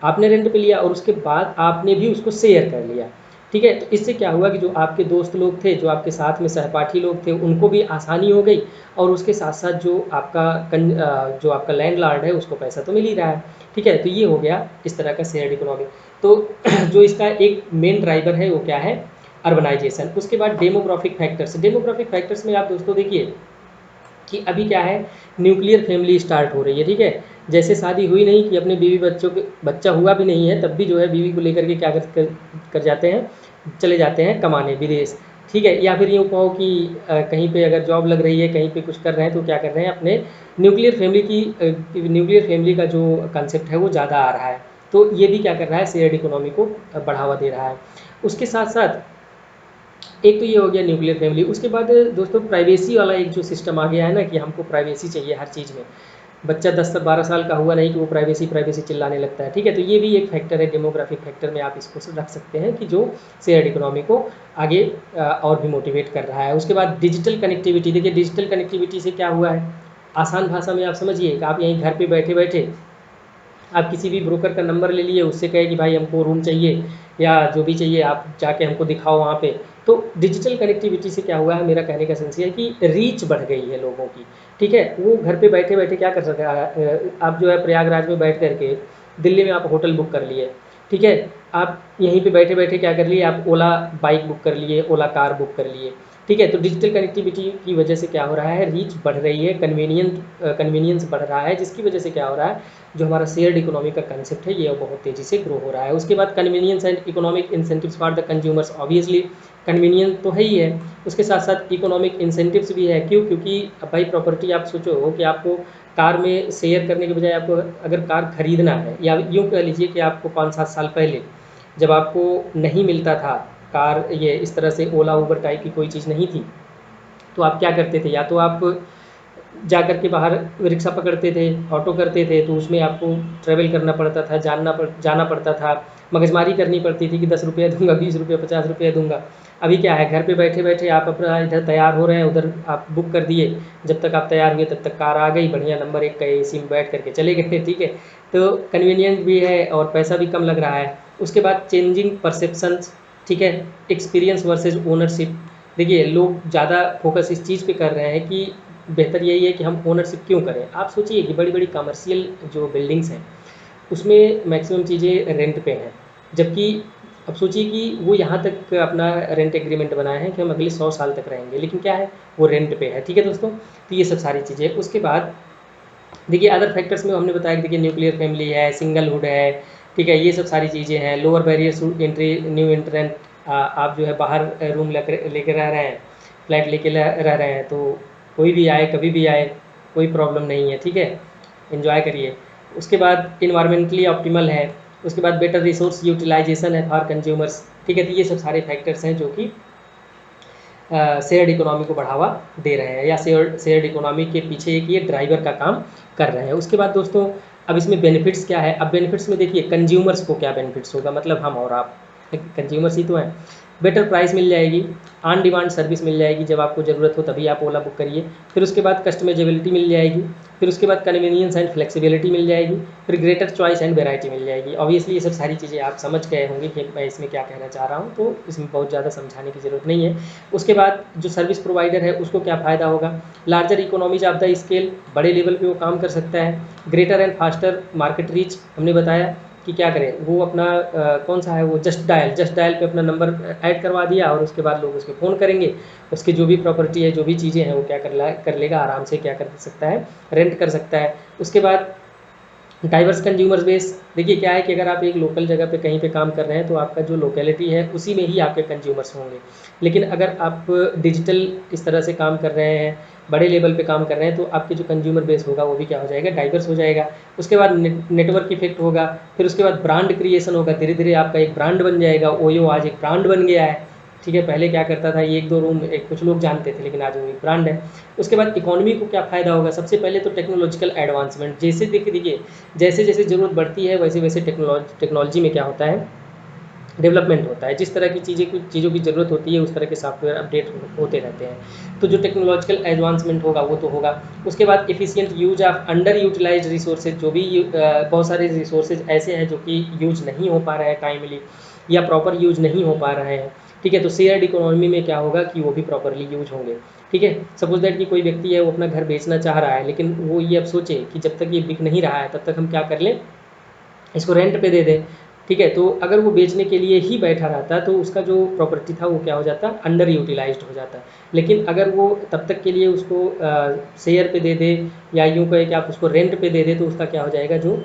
आपने रेंट पे लिया, और उसके बाद आपने भी उसको शेयर कर लिया। ठीक है। तो इससे क्या हुआ कि जो आपके दोस्त लोग थे, जो आपके साथ में सहपाठी लोग थे, उनको भी आसानी हो गई, और उसके साथ साथ जो आपका लैंडलॉर्ड है उसको पैसा तो मिल ही रहा है। ठीक है, तो ये हो गया इस तरह का शेयर्ड इकोनॉमी। तो जो इसका एक मेन ड्राइवर है वो क्या है, अर्बनाइजेशन। उसके बाद डेमोग्राफिक फैक्टर्स। डेमोग्राफिक फैक्टर्स में आप दोस्तों देखिए कि अभी क्या है, न्यूक्लियर फैमिली स्टार्ट हो रही है। ठीक है, जैसे शादी हुई नहीं कि अपने बीवी बच्चों के, बच्चा हुआ भी नहीं है तब भी जो है बीवी को लेकर के क्या कर जाते हैं, चले जाते हैं कमाने विदेश। ठीक है, या फिर यूँ कहो कि कहीं पे अगर जॉब लग रही है, कहीं पे कुछ कर रहे हैं, तो क्या कर रहे हैं, अपने न्यूक्लियर फैमिली का जो कंसेप्ट है वो ज़्यादा आ रहा है। तो ये भी क्या कर रहा है, शेयर्ड इकोनॉमी को बढ़ावा दे रहा है। उसके साथ साथ एक तो ये हो गया न्यूक्लियर फैमिली। उसके बाद दोस्तों प्राइवेसी वाला एक जो सिस्टम आ गया है ना, कि हमको प्राइवेसी चाहिए हर चीज़ में। बच्चा 10 से 12 साल का हुआ नहीं कि वो प्राइवेसी प्राइवेसी चिल्लाने लगता है। ठीक है, तो ये भी एक फैक्टर है, डेमोग्राफिक फैक्टर में आप इसको रख सकते हैं कि जो शेयर्ड इकोनॉमी को आगे और भी मोटिवेट कर रहा है। उसके बाद डिजिटल कनेक्टिविटी। देखिए डिजिटल कनेक्टिविटी से क्या हुआ है, आसान भाषा में आप समझिए कि आप यहीं घर पे बैठे बैठे आप किसी भी ब्रोकर का नंबर ले लिए, उससे कहे कि भाई हमको रूम चाहिए या जो भी चाहिए आप जाके हमको दिखाओ वहाँ पे। तो डिजिटल कनेक्टिविटी से क्या हुआ है, मेरा कहने का सेंस ये है कि रीच बढ़ गई है लोगों की। ठीक है, वो घर पे बैठे बैठे क्या कर सकते हैं, आप जो है प्रयागराज में बैठ करके दिल्ली में आप होटल बुक कर लिए। ठीक है, आप यहीं पे बैठे बैठे क्या कर लिए, आप ओला बाइक बुक कर लिए, ओला कार बुक कर लिए। ठीक है, तो डिजिटल कनेक्टिविटी की वजह से क्या हो रहा है, रीच बढ़ रही है, कन्वीनियंस बढ़ रहा है, जिसकी वजह से क्या हो रहा है, जो हमारा शेयर्ड इकोनॉमी का कंसेप्ट है ये बहुत तेज़ी से ग्रो हो रहा है। उसके बाद convenience and economic incentives for the consumers. Obviously convenience तो है ही है, उसके साथ साथ इकोनॉमिक इंसेंटिव्स भी है। क्यों? क्योंकि भाई प्रॉपर्टी आप सोचो कि आपको कार में शेयर करने के बजाय आपको अगर कार खरीदना है, या यूँ कह लीजिए कि आपको 5-7 साल पहले जब आपको नहीं मिलता था कार, ये इस तरह से ओला उबर टाइप की कोई चीज़ नहीं थी, तो आप क्या करते थे, या तो आप जा कर के बाहर रिक्शा पकड़ते थे, ऑटो करते थे, तो उसमें आपको ट्रैवल करना पड़ता था, जाना पड़ता था, मगजमारी करनी पड़ती थी कि 10 रुपये दूंगा, 20 रुपये, 50 रुपये दूंगा। अभी क्या है, घर पे बैठे बैठे आप अपना इधर तैयार हो रहे हैं, उधर आप बुक कर दिए, जब तक आप तैयार हुए तब तक कार आ गई, बढ़िया नंबर 1 का एसी में बैठ करके चले गए। ठीक है, तो कन्वीनियंट भी है और पैसा भी कम लग रहा है। उसके बाद चेंजिंग परसेप्शंस। ठीक है, एक्सपीरियंस वर्सेज ओनरशिप। देखिए लोग ज़्यादा फोकस इस चीज़ पे कर रहे हैं कि बेहतर यही है कि हम ओनरशिप क्यों करें। आप सोचिए कि बड़ी बड़ी कमर्शियल जो बिल्डिंग्स हैं उसमें मैक्सिमम चीज़ें रेंट पे हैं, जबकि अब सोचिए कि वो यहाँ तक अपना रेंट एग्रीमेंट बनाए हैं कि हम अगले 100 साल तक रहेंगे, लेकिन क्या है, वो रेंट पे है। ठीक है दोस्तों, तो ये सब सारी चीज़ें। उसके बाद देखिए अदर फैक्टर्स में हमने बताया कि देखिए न्यूक्लियर फैमिली है, सिंगलहुड है। ठीक है, ये सब सारी चीज़ें हैं। Lower barriers to entry, new entrant, आप जो है बाहर रूम लेकर रह रहे हैं, फ्लैट लेके रह रहे हैं, तो कोई भी आए कभी भी आए, कोई प्रॉब्लम नहीं है। ठीक है, एंजॉय करिए। उसके बाद इन्वायरमेंटली ऑप्टिमल है। उसके बाद बेटर रिसोर्स यूटिलाइजेशन है फॉर कंज्यूमर्स। ठीक है, तो ये सब सारे फैक्टर्स हैं जो कि शेयर्ड इकोनॉमी को बढ़ावा दे रहे हैं, या शेयर्ड इकोनॉमी के पीछे एक ये ड्राइवर का काम कर रहे हैं। उसके बाद दोस्तों अब इसमें बेनिफिट्स क्या है। अब बेनिफिट्स में देखिए कंज्यूमर्स को क्या बेनिफिट्स होगा, मतलब हम और आप कंज्यूमर्स ही तो हैं। बेटर प्राइस मिल जाएगी, ऑन डिमांड सर्विस मिल जाएगी, जब आपको ज़रूरत हो तभी आप ओला बुक करिए। फिर उसके बाद कस्टमाइजेबिलिटी मिल जाएगी, फिर उसके बाद कन्वीनियंस एंड फ्लेक्सिबिलिटी मिल जाएगी, फिर ग्रेटर चॉइस एंड वैरायटी मिल जाएगी। ऑब्वियसली ये सब सारी चीज़ें आप समझ गए होंगे कि मैं इसमें क्या कहना चाह रहा हूँ, तो इसमें बहुत ज़्यादा समझाने की ज़रूरत नहीं है। उसके बाद जो सर्विस प्रोवाइडर है उसको क्या फ़ायदा होगा, larger economies of the scale, बड़े लेवल पे वो काम कर सकता है। Greater and faster market reach, हमने बताया कि क्या करें, वो अपना कौन सा है वो जस्ट डायल पे अपना नंबर ऐड करवा दिया, और उसके बाद लोग उसके फ़ोन करेंगे, उसकी जो भी प्रॉपर्टी है, जो भी चीज़ें हैं, वो क्या कर लेगा आराम से, क्या कर सकता है, रेंट कर सकता है। उसके बाद डाइवर्स कंज्यूमर बेस। देखिए क्या है कि अगर आप एक लोकल जगह पे कहीं पे काम कर रहे हैं तो आपका जो लोकेलिटी है उसी में ही आपके कंज्यूमर्स होंगे, लेकिन अगर आप डिजिटल इस तरह से काम कर रहे हैं, बड़े लेवल पे काम कर रहे हैं, तो आपके जो कंज्यूमर बेस होगा वो भी क्या हो जाएगा, डाइवर्स हो जाएगा। उसके बाद नेटवर्क इफेक्ट होगा, फिर उसके बाद ब्रांड क्रिएशन होगा, धीरे धीरे आपका एक ब्रांड बन जाएगा। ओयो आज एक ब्रांड बन गया है। ठीक है, पहले क्या करता था, ये 1-2 रूम एक कुछ लोग जानते थे, लेकिन आज वो एक ब्रांड है। उसके बाद इकोनॉमी को क्या फ़ायदा होगा, सबसे पहले तो टेक्नोलॉजिकल एडवांसमेंट। जैसे देखिए जैसे जैसे ज़रूरत बढ़ती है वैसे वैसे टेक्नोलॉजी में क्या होता है, डेवलपमेंट होता है। जिस तरह की चीज़ों की ज़रूरत होती है उस तरह के सॉफ्टवेयर अपडेट होते रहते हैं। तो जो टेक्नोलॉजिकल एडवांसमेंट होगा वो तो होगा। उसके बाद efficient use of under utilise resources, जो भी बहुत सारे रिसोर्सेज ऐसे हैं जो कि यूज नहीं हो पा रहे हैं टाइमली, या प्रॉपर यूज नहीं हो पा रहे हैं, ठीक है, तो शेयर्ड इकोनॉमी में क्या होगा कि वो भी प्रॉपरली यूज होंगे, ठीक है। सपोज दैट कि कोई व्यक्ति है वो अपना घर बेचना चाह रहा है, लेकिन वो ये अब सोचे कि जब तक ये बिक नहीं रहा है तब तक हम क्या कर लें, इसको रेंट पे दे दें, ठीक है। तो अगर वो बेचने के लिए ही बैठा रहता तो उसका जो प्रॉपर्टी था वो क्या हो जाता, अंडर यूटिलाइज्ड हो जाता। लेकिन अगर वो तब तक के लिए उसको शेयर पे दे दे या यूँ कहे कि आप उसको रेंट पे दे दे, तो उसका क्या हो जाएगा, जो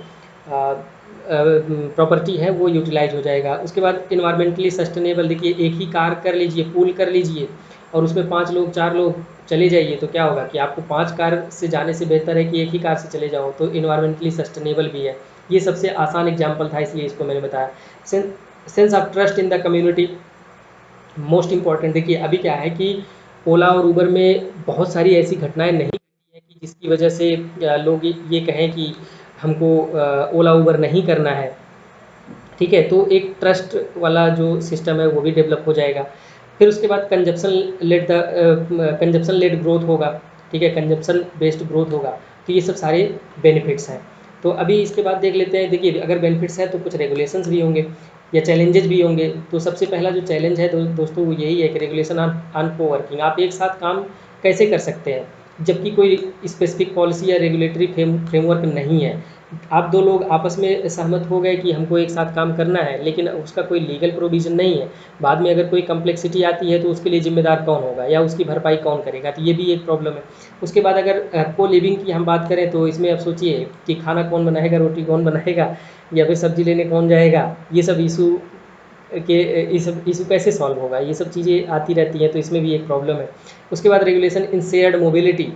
प्रॉपर्टी है वो यूटिलाइज हो जाएगा। उसके बाद इन्वायरमेंटली सस्टेनेबल, देखिए एक ही कार कर लीजिए, पूल कर लीजिए और उसमें 5 लोग 4 लोग चले जाइए, तो क्या होगा कि आपको 5 कार से जाने से बेहतर है कि एक ही कार से चले जाओ, तो इन्वायरमेंटली सस्टेनेबल भी है। ये सबसे आसान एग्जाम्पल था, इसलिए इसको मैंने बताया। Sense of trust in the community most important. देखिए अभी क्या है कि ओला और उबर में बहुत सारी ऐसी घटनाएं नहीं घटी हैं कि जिसकी वजह से लोग ये कहें कि हमको ओला उबर नहीं करना है, ठीक है। तो एक ट्रस्ट वाला जो सिस्टम है वो भी डेवलप हो जाएगा। फिर उसके बाद कंजप्शन लेड ग्रोथ होगा, ठीक है, कंजप्शन बेस्ड ग्रोथ होगा। तो ये सब सारे बेनिफिट्स हैं। तो अभी इसके बाद देख लेते हैं, देखिए अगर बेनिफिट्स है तो कुछ रेगुलेशंस भी होंगे या चैलेंजेस भी होंगे। तो सबसे पहला जो चैलेंज है दोस्तों वो यही है कि रेगुलेशन ऑन कोवर्किंग। आप एक साथ काम कैसे कर सकते हैं जबकि कोई स्पेसिफिक पॉलिसी या रेगुलेटरी फ्रेमवर्क नहीं है। आप 2 लोग आपस में सहमत हो गए कि हमको एक साथ काम करना है, लेकिन उसका कोई लीगल प्रोविज़न नहीं है। बाद में अगर कोई कम्प्लेक्सिटी आती है तो उसके लिए ज़िम्मेदार कौन होगा या उसकी भरपाई कौन करेगा, तो ये भी एक प्रॉब्लम है। उसके बाद अगर को लिविंग की हम बात करें तो इसमें अब सोचिए कि खाना कौन बनाएगा, रोटी कौन बनाएगा या फिर सब्ज़ी लेने कौन जाएगा, ये सब इशू कैसे सॉल्व होगा, ये सब चीज़ें आती रहती हैं, तो इसमें भी एक प्रॉब्लम है। उसके बाद रेगुलेशन इन शेयर्ड मोबिलिटी।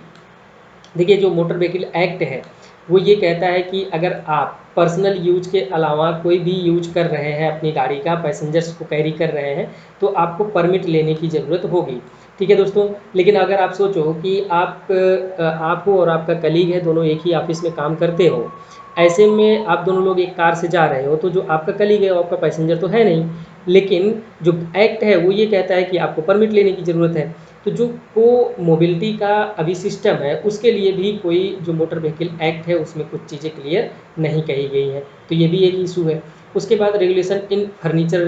देखिए जो मोटर व्हीकल एक्ट है वो ये कहता है कि अगर आप पर्सनल यूज के अलावा कोई भी यूज कर रहे हैं अपनी गाड़ी का, पैसेंजर्स को कैरी कर रहे हैं, तो आपको परमिट लेने की ज़रूरत होगी, ठीक है दोस्तों। लेकिन अगर आप सोचो कि आप हो और आपका कलीग है, दोनों एक ही ऑफिस में काम करते हो, ऐसे में आप दोनों लोग एक कार से जा रहे हो, तो जो आपका कलीग है वो आपका पैसेंजर तो है नहीं, लेकिन जो एक्ट है वो ये कहता है कि आपको परमिट लेने की ज़रूरत है। तो जो को मोबिलिटी का अभी सिस्टम है उसके लिए भी कोई जो मोटर व्हीकल एक्ट है उसमें कुछ चीज़ें क्लियर नहीं कही गई हैं, तो ये भी एक इशू है। उसके बाद रेगुलेशन इन फर्नीचर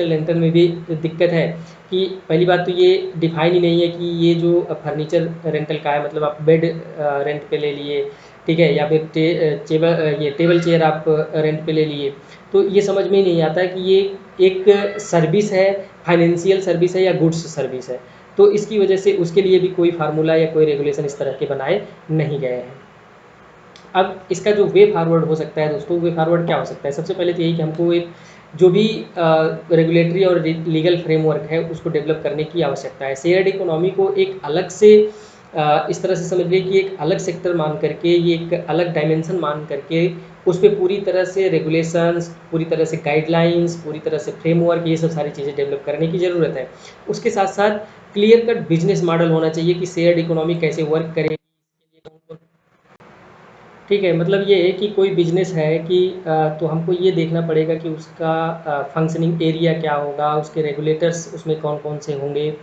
रेंटल में भी दिक्कत है कि पहली बात तो ये डिफाइन ही नहीं है कि ये जो फर्नीचर रेंटल का है, मतलब आप बेड रेंट पे ले लिए, ठीक है, या फिर ये टेबल चेयर आप रेंट पे ले लिए, तो ये समझ में ही नहीं आता है कि ये एक सर्विस है, फाइनेंशियल सर्विस है या गुड्स सर्विस है। तो इसकी वजह से उसके लिए भी कोई फार्मूला या कोई रेगुलेशन इस तरह के बनाए नहीं गए हैं। अब इसका जो वे फॉरवर्ड हो सकता है दोस्तों, वे फॉरवर्ड क्या हो सकता है, सबसे पहले तो यही कि हमको एक जो भी रेगुलेटरी और लीगल फ्रेमवर्क है उसको डेवलप करने की आवश्यकता है। शेयर्ड इकोनॉमी को एक अलग से इस तरह से समझिए कि एक अलग सेक्टर मान करके, ये एक अलग डायमेंशन मान करके उस पर पूरी तरह से रेगुलेशंस, पूरी तरह से गाइडलाइंस, पूरी तरह से फ्रेमवर्क, ये सब सारी चीज़ें डेवलप करने की ज़रूरत है। उसके साथ साथ क्लियर कट बिजनेस मॉडल होना चाहिए कि शेयर्ड इकोनॉमी कैसे वर्क करे, ठीक है। मतलब ये है कि कोई बिजनेस है कि तो हमको ये देखना पड़ेगा कि उसका फंक्शनिंग एरिया क्या होगा, उसके रेगुलेटर्स उसमें कौन कौन से होंगे,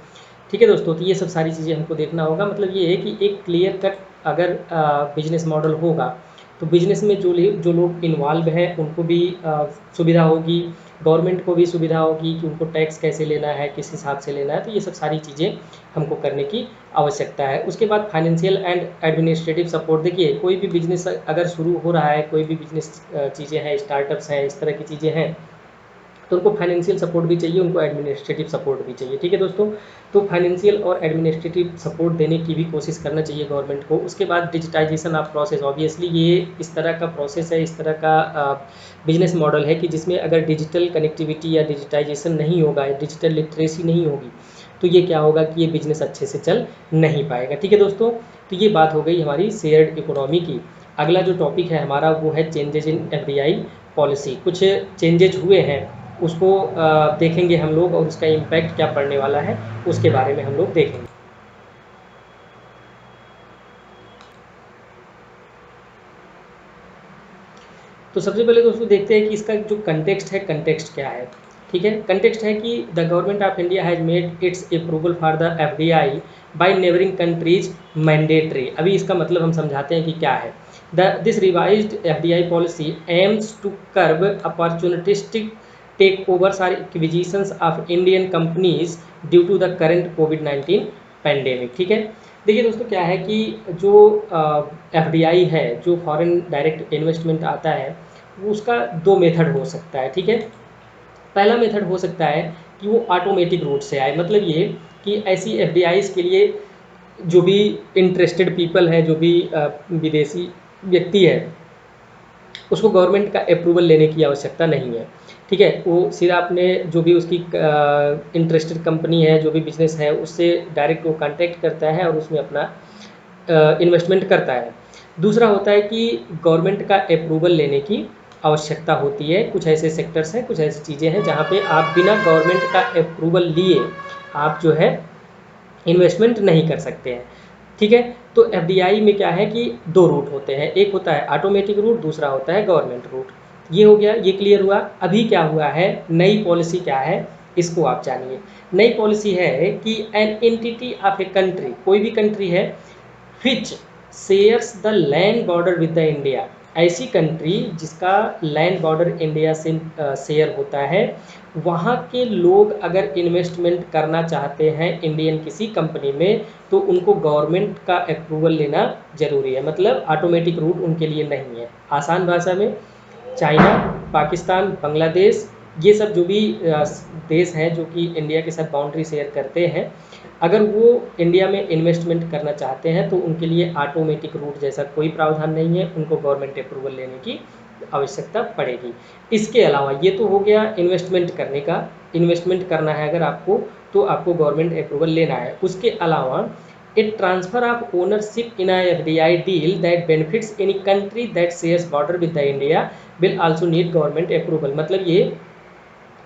ठीक है दोस्तों। तो ये सब सारी चीज़ें हमको देखना होगा। मतलब ये है कि एक क्लियर कट अगर बिजनेस मॉडल होगा तो बिजनेस में जो लोग इन्वॉल्व हैं उनको भी सुविधा होगी, गवर्नमेंट को भी सुविधा होगी कि उनको टैक्स कैसे लेना है, किस हिसाब से लेना है, तो ये सब सारी चीज़ें हमको करने की आवश्यकता है। उसके बाद फाइनेंशियल एंड एडमिनिस्ट्रेटिव सपोर्ट। देखिए कोई भी बिजनेस अगर शुरू हो रहा है, कोई भी बिजनेस चीज़ें हैं, स्टार्टअप्स हैं, इस तरह की चीज़ें हैं, तो उनको फाइनेंशियल सपोर्ट भी चाहिए, उनको एडमिनिस्ट्रेटिव सपोर्ट भी चाहिए, ठीक है दोस्तों। तो फाइनेंशियल और एडमिनिस्ट्रेटिव सपोर्ट देने की भी कोशिश करना चाहिए गवर्नमेंट को। उसके बाद डिजिटाइजेशन ऑफ प्रोसेस, ऑब्वियसली ये इस तरह का प्रोसेस है, इस तरह का बिजनेस मॉडल है कि जिसमें अगर डिजिटल कनेक्टिविटी या डिजिटाइजेशन नहीं होगा, डिजिटल लिटरेसी नहीं होगी, तो ये क्या होगा कि ये बिजनेस अच्छे से चल नहीं पाएगा, ठीक है दोस्तों। तो ये बात हो गई हमारी शेयर्ड इकोनॉमी की। अगला जो टॉपिक है हमारा वो है चेंजेज इन एफडीआई पॉलिसी। कुछ चेंजेज हुए हैं उसको देखेंगे हम लोग और उसका इम्पैक्ट क्या पड़ने वाला है उसके बारे में हम लोग देखेंगे। तो सबसे पहले दोस्तों देखते हैं कि इसका जो कंटेक्स्ट है, कंटेक्स्ट क्या है, ठीक है। कंटेक्स्ट है कि the government of India has made its approval for the FDI by neighbouring countries mandatory. अभी इसका मतलब हम समझाते हैं कि क्या है। This revised FDI policy aims to curb opportunistic takeovers or acquisitions of Indian companies due to the current COVID-19 pandemic. ठीक है, देखिए दोस्तों क्या है कि जो एफडीआई है, जो फॉरेन डायरेक्ट इन्वेस्टमेंट आता है, वो उसका दो मेथड हो सकता है। ठीक है, पहला मेथड हो सकता है कि वो ऑटोमेटिक रूट से आए, मतलब ये कि ऐसी एफडीआईज के लिए जो भी इंटरेस्टेड पीपल है, जो भी विदेशी व्यक्ति है, उसको गवर्नमेंट का अप्रूवल लेने की आवश्यकता नहीं है। ठीक है, वो सीधा अपने जो भी उसकी इंटरेस्टेड कंपनी है, जो भी बिजनेस है, उससे डायरेक्ट वो कांटेक्ट करता है और उसमें अपना इन्वेस्टमेंट करता है। दूसरा होता है कि गवर्नमेंट का अप्रूवल लेने की आवश्यकता होती है। कुछ ऐसे सेक्टर्स हैं, कुछ ऐसी चीज़ें हैं जहाँ पे आप बिना गवर्नमेंट का अप्रूवल लिए आप जो है इन्वेस्टमेंट नहीं कर सकते हैं। ठीक है, तो एफडीआई में क्या है कि दो रूट होते हैं, एक होता है ऑटोमेटिक रूट, दूसरा होता है गवर्नमेंट रूट। ये हो गया, ये क्लियर हुआ। अभी क्या हुआ है, नई पॉलिसी क्या है, इसको आप जानिए। नई पॉलिसी है कि an entity of a country, कोई भी कंट्री है, which shares the land border with the India, ऐसी कंट्री जिसका लैंड बॉर्डर इंडिया से शेयर होता है, वहाँ के लोग अगर इन्वेस्टमेंट करना चाहते हैं इंडियन किसी कंपनी में, तो उनको गवर्नमेंट का अप्रूवल लेना ज़रूरी है। मतलब ऑटोमेटिक रूट उनके लिए नहीं है। आसान भाषा में, चाइना, पाकिस्तान, बांग्लादेश, ये सब जो भी देश हैं जो कि इंडिया के साथ बाउंड्री शेयर करते हैं, अगर वो इंडिया में इन्वेस्टमेंट करना चाहते हैं तो उनके लिए ऑटोमेटिक रूट जैसा कोई प्रावधान नहीं है, उनको गवर्नमेंट अप्रूवल लेने की आवश्यकता पड़ेगी। इसके अलावा ये तो हो गया इन्वेस्टमेंट करने का, इन्वेस्टमेंट करना है अगर आपको तो आपको गवर्नमेंट अप्रूवल लेना है। उसके अलावा a transfer of ownership in a FDI deal that benefits any country that shares border with the India will also need government approval। मतलब ये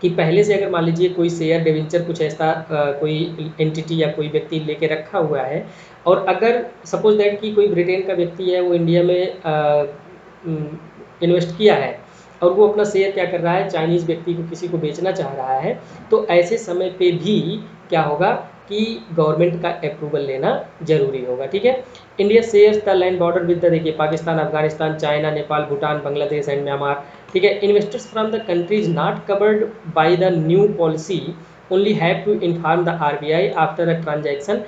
कि पहले से अगर मान लीजिए कोई शेयर डिवेंचर कुछ ऐसा कोई एंटिटी या कोई व्यक्ति लेके रखा हुआ है, और अगर सपोज दैट कि कोई ब्रिटेन का व्यक्ति है, वो इंडिया में इन्वेस्ट किया है और वो अपना शेयर क्या कर रहा है, चाइनीज़ व्यक्ति को किसी को बेचना चाह रहा है, तो ऐसे समय पे भी क्या होगा कि गवर्नमेंट का अप्रूवल लेना जरूरी होगा। ठीक है, India shares the land border with the, देखिए Pakistan, Afghanistan, China, Nepal, Bhutan, Bangladesh and Myanmar. ठीक है, investors from the countries not covered by the new policy only have to inform the RBI after a transaction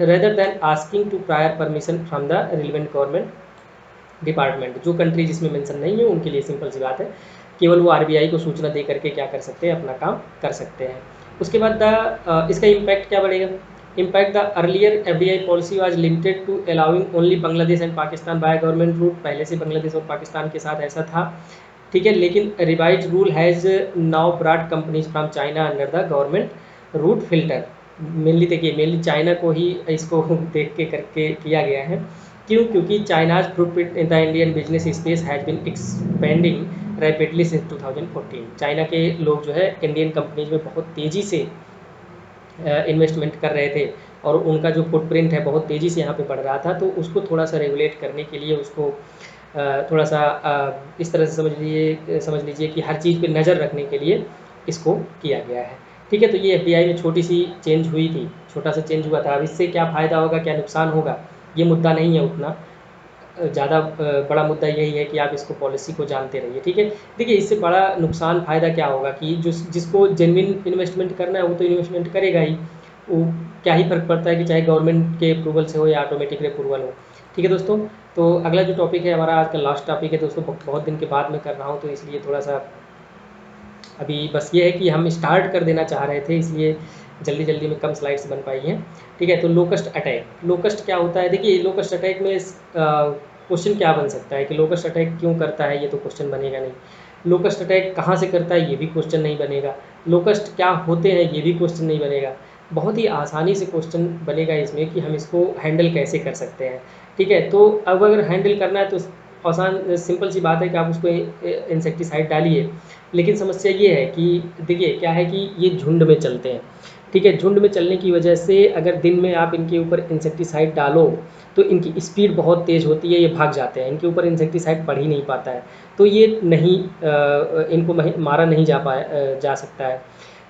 rather than asking to prior permission from the relevant government department. जो country जिसमें mention नहीं है उनके लिए simple सी बात है, केवल वो आरबीआई को सूचना दे करके क्या कर सकते हैं, अपना काम कर सकते हैं। उसके बाद इसका इम्पैक्ट क्या बढ़ेगा, impact the earlier FDI policy was limited to allowing only Bangladesh and Pakistan by government route. पहले से बांग्लादेश और पाकिस्तान के साथ ऐसा था। ठीक है, लेकिन revise rule has now brought companies from China under the government route filter. Mainly देखिए, मेनली चाइना को ही इसको देख के करके किया गया है। क्यों, क्योंकि China's footprint in the Indian business space has been expanding rapidly since 2014। China के लोग जो है इंडियन कंपनीज में बहुत तेज़ी से इन्वेस्टमेंट कर रहे थे और उनका जो फुटप्रिंट है बहुत तेज़ी से यहाँ पे बढ़ रहा था, तो उसको थोड़ा सा रेगुलेट करने के लिए, उसको थोड़ा सा इस तरह से समझ लीजिए कि हर चीज़ पे नज़र रखने के लिए इसको किया गया है। ठीक है, तो ये एफडीआई में छोटी सी चेंज हुई थी, छोटा सा चेंज हुआ था। अब इससे क्या फ़ायदा होगा, क्या नुकसान होगा, ये मुद्दा नहीं है उतना ज़्यादा। बड़ा मुद्दा यही है कि आप इसको पॉलिसी को जानते रहिए। ठीक है, देखिए इससे बड़ा नुकसान फ़ायदा क्या होगा कि जिसको जेन्युइन इन्वेस्टमेंट करना है वो तो इन्वेस्टमेंट करेगा ही, वो क्या ही फ़र्क पड़ता है कि चाहे गवर्नमेंट के अप्रूवल से हो या ऑटोमेटिक अप्रूवल हो। ठीक है दोस्तों, तो अगला जो टॉपिक है हमारा आज का लास्ट टॉपिक है दोस्तों, बहुत दिन के बाद में कर रहा हूँ, तो इसलिए थोड़ा सा अभी बस ये है कि हम स्टार्ट कर देना चाह रहे थे, इसलिए जल्दी जल्दी में कम स्लाइड्स बन पाई हैं। ठीक है, तो लोकस्ट अटैक, लोकस्ट क्या होता है, देखिए लोकस्ट अटैक में क्वेश्चन क्या बन सकता है कि लोकस्ट अटैक क्यों करता है, ये तो क्वेश्चन बनेगा नहीं। लोकस्ट अटैक कहाँ से करता है, ये भी क्वेश्चन नहीं बनेगा। लोकस्ट क्या होते हैं, ये भी क्वेश्चन नहीं बनेगा। बहुत ही आसानी से क्वेश्चन बनेगा इसमें कि हम इसको हैंडल कैसे कर सकते हैं। ठीक है, तो अब अगर हैंडल करना है तो आसान सिंपल सी बात है कि आप उसको इंसेक्टिसाइड डालिए, लेकिन समस्या ये है कि देखिए क्या है कि ये झुंड में चलते हैं। ठीक है, झुंड में चलने की वजह से अगर दिन में आप इनके ऊपर इंसेक्टिसाइड डालो तो इनकी स्पीड बहुत तेज़ होती है, ये भाग जाते हैं, इनके ऊपर इंसेक्टिसाइड पड़ ही नहीं पाता है, तो ये नहीं इनको मारा नहीं जा सकता है।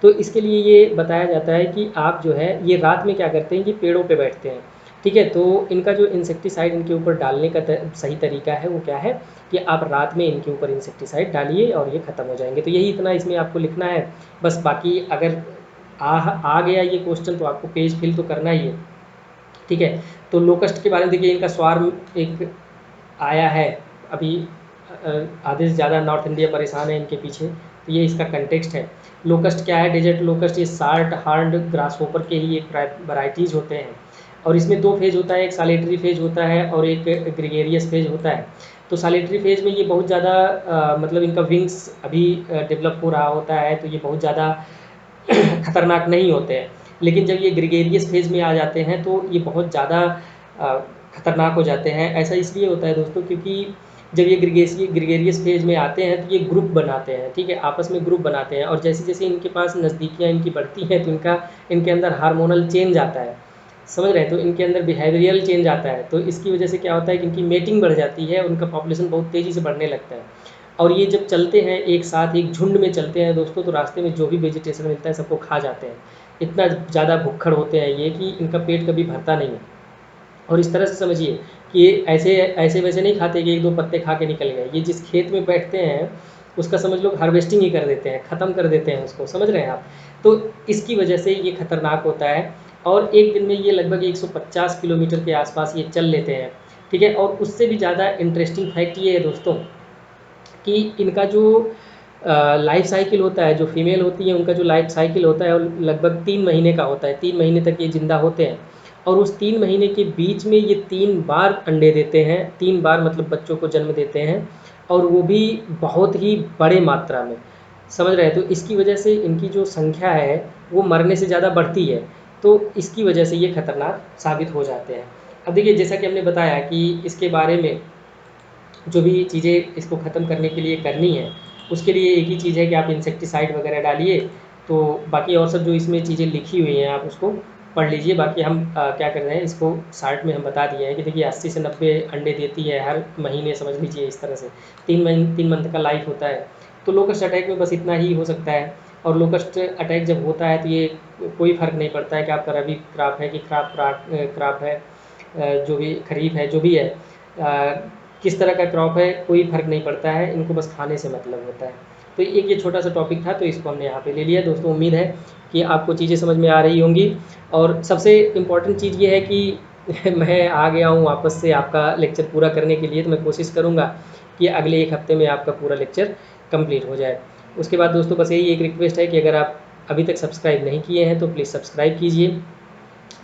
तो इसके लिए ये बताया जाता है कि आप जो है ये रात में क्या करते हैं, ये पेड़ों पे बैठते हैं। ठीक है। तो इनका जो इंसेक्टिसाइड इनके ऊपर डालने का सही तरीका है वो क्या है कि आप रात में इनके ऊपर इंसेक्टिसाइड डालिए और ये ख़त्म हो जाएंगे। तो यही इतना इसमें आपको लिखना है बस। बाकी अगर आ गया ये क्वेश्चन तो आपको पेज फिल तो करना ही है, ठीक है। तो लोकस्ट के बारे में देखिए, इनका स्वार्म एक आया है अभी, आधे से ज़्यादा नॉर्थ इंडिया परेशान है इनके पीछे, तो ये इसका कंटेक्स्ट है। लोकस्ट क्या है? डेजर्ट लोकस्ट ये साल्ट हार्ड ग्रासहोपर के ही एक वराइटीज़ होते हैं, और इसमें दो फेज होता है, एक सालिटरी फेज होता है और एक ग्रेगेरियस फेज होता है। तो सालिटरी फेज में ये बहुत ज़्यादा मतलब इनका विंग्स अभी डेवलप हो रहा होता है, तो ये बहुत ज़्यादा खतरनाक नहीं होते हैं। लेकिन जब ये ग्रेगेरियस फेज में आ जाते हैं तो ये बहुत ज़्यादा खतरनाक हो जाते हैं। ऐसा इसलिए होता है दोस्तों क्योंकि जब ये ग्रेगेरियस फेज में आते हैं तो ये ग्रुप बनाते हैं, ठीक है, आपस में ग्रुप बनाते हैं, और जैसे जैसे इनके पास नज़दीकियाँ इनकी बढ़ती हैं तो इनके अंदर हार्मोनल चेंज आता है, समझ रहे हैं, तो इनके अंदर बिहेवियरल चेंज आता है। तो इसकी वजह से क्या होता है कि इनकी मेटिंग बढ़ जाती है, उनका पॉपुलेशन बहुत तेज़ी से बढ़ने लगता है। और ये जब चलते हैं एक साथ एक झुंड में चलते हैं दोस्तों, तो रास्ते में जो भी वेजिटेशन मिलता है सबको खा जाते हैं। इतना ज़्यादा भुक्खड़ होते हैं ये कि इनका पेट कभी भरता नहीं है। और इस तरह से समझिए कि ये ऐसे ऐसे वैसे नहीं खाते कि एक दो पत्ते खा के निकल गए। ये जिस खेत में बैठते हैं उसका समझ लो हार्वेस्टिंग ही कर देते हैं, ख़त्म कर देते हैं उसको, समझ रहे हैं आप। तो इसकी वजह से ये खतरनाक होता है। और एक दिन में ये लगभग 150 किलोमीटर के आसपास ये चल लेते हैं, ठीक है। और उससे भी ज़्यादा इंटरेस्टिंग फैक्ट ये है दोस्तों कि इनका जो लाइफ साइकिल होता है, जो फीमेल होती है उनका जो लाइफ साइकिल होता है वो लगभग 3 महीने का होता है। 3 महीने तक ये ज़िंदा होते हैं, और उस 3 महीने के बीच में ये 3 बार अंडे देते हैं, 3 बार मतलब बच्चों को जन्म देते हैं, और वो भी बहुत ही बड़े मात्रा में, समझ रहे हैं। तो इसकी वजह से इनकी जो संख्या है वो मरने से ज़्यादा बढ़ती है, तो इसकी वजह से ये खतरनाक साबित हो जाते हैं। अब देखिए, जैसा कि हमने बताया कि इसके बारे में जो भी चीज़ें इसको ख़त्म करने के लिए करनी है उसके लिए एक ही चीज़ है कि आप इंसेक्टिसाइड वगैरह डालिए। तो बाकी और सब जो इसमें चीज़ें लिखी हुई हैं आप उसको पढ़ लीजिए। बाकी हम क्या कर रहे हैं, इसको शार्ट में हम बता दिए हैं कि देखिए 80 से 90 अंडे देती है हर महीने, समझ लीजिए इस तरह से। 3 मंथ का लाइफ होता है। तो लोकस्ट अटैक में बस इतना ही हो सकता है। और लोकस्ट अटैक जब होता है तो ये कोई फ़र्क नहीं पड़ता है कि आपका रबी क्रॉप है कि क्रॉप है, जो भी खरीफ है जो भी है, किस तरह का क्रॉप है कोई फ़र्क नहीं पड़ता है, इनको बस खाने से मतलब होता है। तो एक ये छोटा सा टॉपिक था, तो इसको हमने यहाँ पे ले लिया दोस्तों। उम्मीद है कि आपको चीज़ें समझ में आ रही होंगी। और सबसे इम्पॉर्टेंट चीज़ ये है कि मैं आ गया हूँ वापस से आपका लेक्चर पूरा करने के लिए, तो मैं कोशिश करूँगा कि अगले एक हफ्ते में आपका पूरा लेक्चर कंप्लीट हो जाए। उसके बाद दोस्तों बस यही एक रिक्वेस्ट है कि अगर आप अभी तक सब्सक्राइब नहीं किए हैं तो प्लीज़ सब्सक्राइब कीजिए,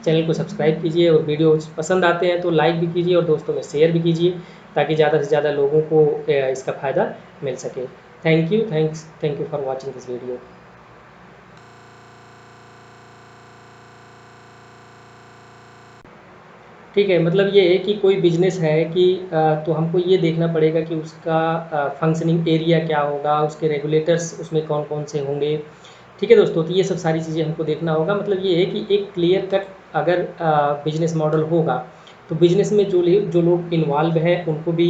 चैनल को सब्सक्राइब कीजिए, और वीडियो पसंद आते हैं तो लाइक भी कीजिए और दोस्तों में शेयर भी कीजिए, ताकि ज़्यादा से ज़्यादा लोगों को इसका फ़ायदा मिल सके। Thank you for watching this video. ठीक है, मतलब ये है कि कोई बिजनेस है कि तो हमको ये देखना पड़ेगा कि उसका फंक्शनिंग एरिया क्या होगा, उसके रेगुलेटर्स उसमें कौन कौन से होंगे, ठीक है दोस्तों। तो ये सब सारी चीज़ें हमको देखना होगा। मतलब ये है कि एक क्लियर कट अगर बिजनेस मॉडल होगा तो बिजनेस में जो लोग इन्वॉल्व हैं उनको भी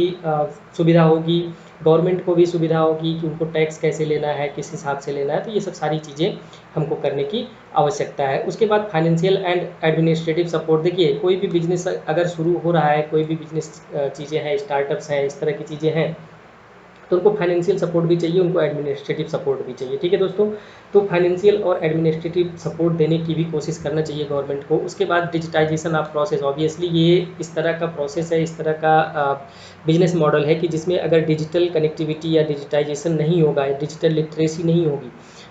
सुविधा होगी, गवर्नमेंट को भी सुविधा होगी कि उनको टैक्स कैसे लेना है, किस हिसाब से लेना है। तो ये सब सारी चीज़ें हमको करने की आवश्यकता है। उसके बाद फाइनेंशियल एंड एडमिनिस्ट्रेटिव सपोर्ट। देखिए, कोई भी बिजनेस अगर शुरू हो रहा है, कोई भी बिजनेस चीज़ें हैं, स्टार्टअप्स हैं, इस तरह की चीज़ें हैं, तो उनको फाइनेंशियल सपोर्ट भी चाहिए, उनको एडमिनिस्ट्रेटिव सपोर्ट भी चाहिए, ठीक है दोस्तों। तो फाइनेंशियल और एडमिनिस्ट्रेटिव सपोर्ट देने की भी कोशिश करना चाहिए गवर्नमेंट को। उसके बाद डिजिटाइजेशन ऑफ प्रोसेस। ऑब्वियसली ये इस तरह का प्रोसेस है, इस तरह का बिजनेस मॉडल है कि जिसमें अगर डिजिटल कनेक्टिविटी या डिजिटाइजेशन नहीं होगा, डिजिटल लिटरेसी नहीं होगी,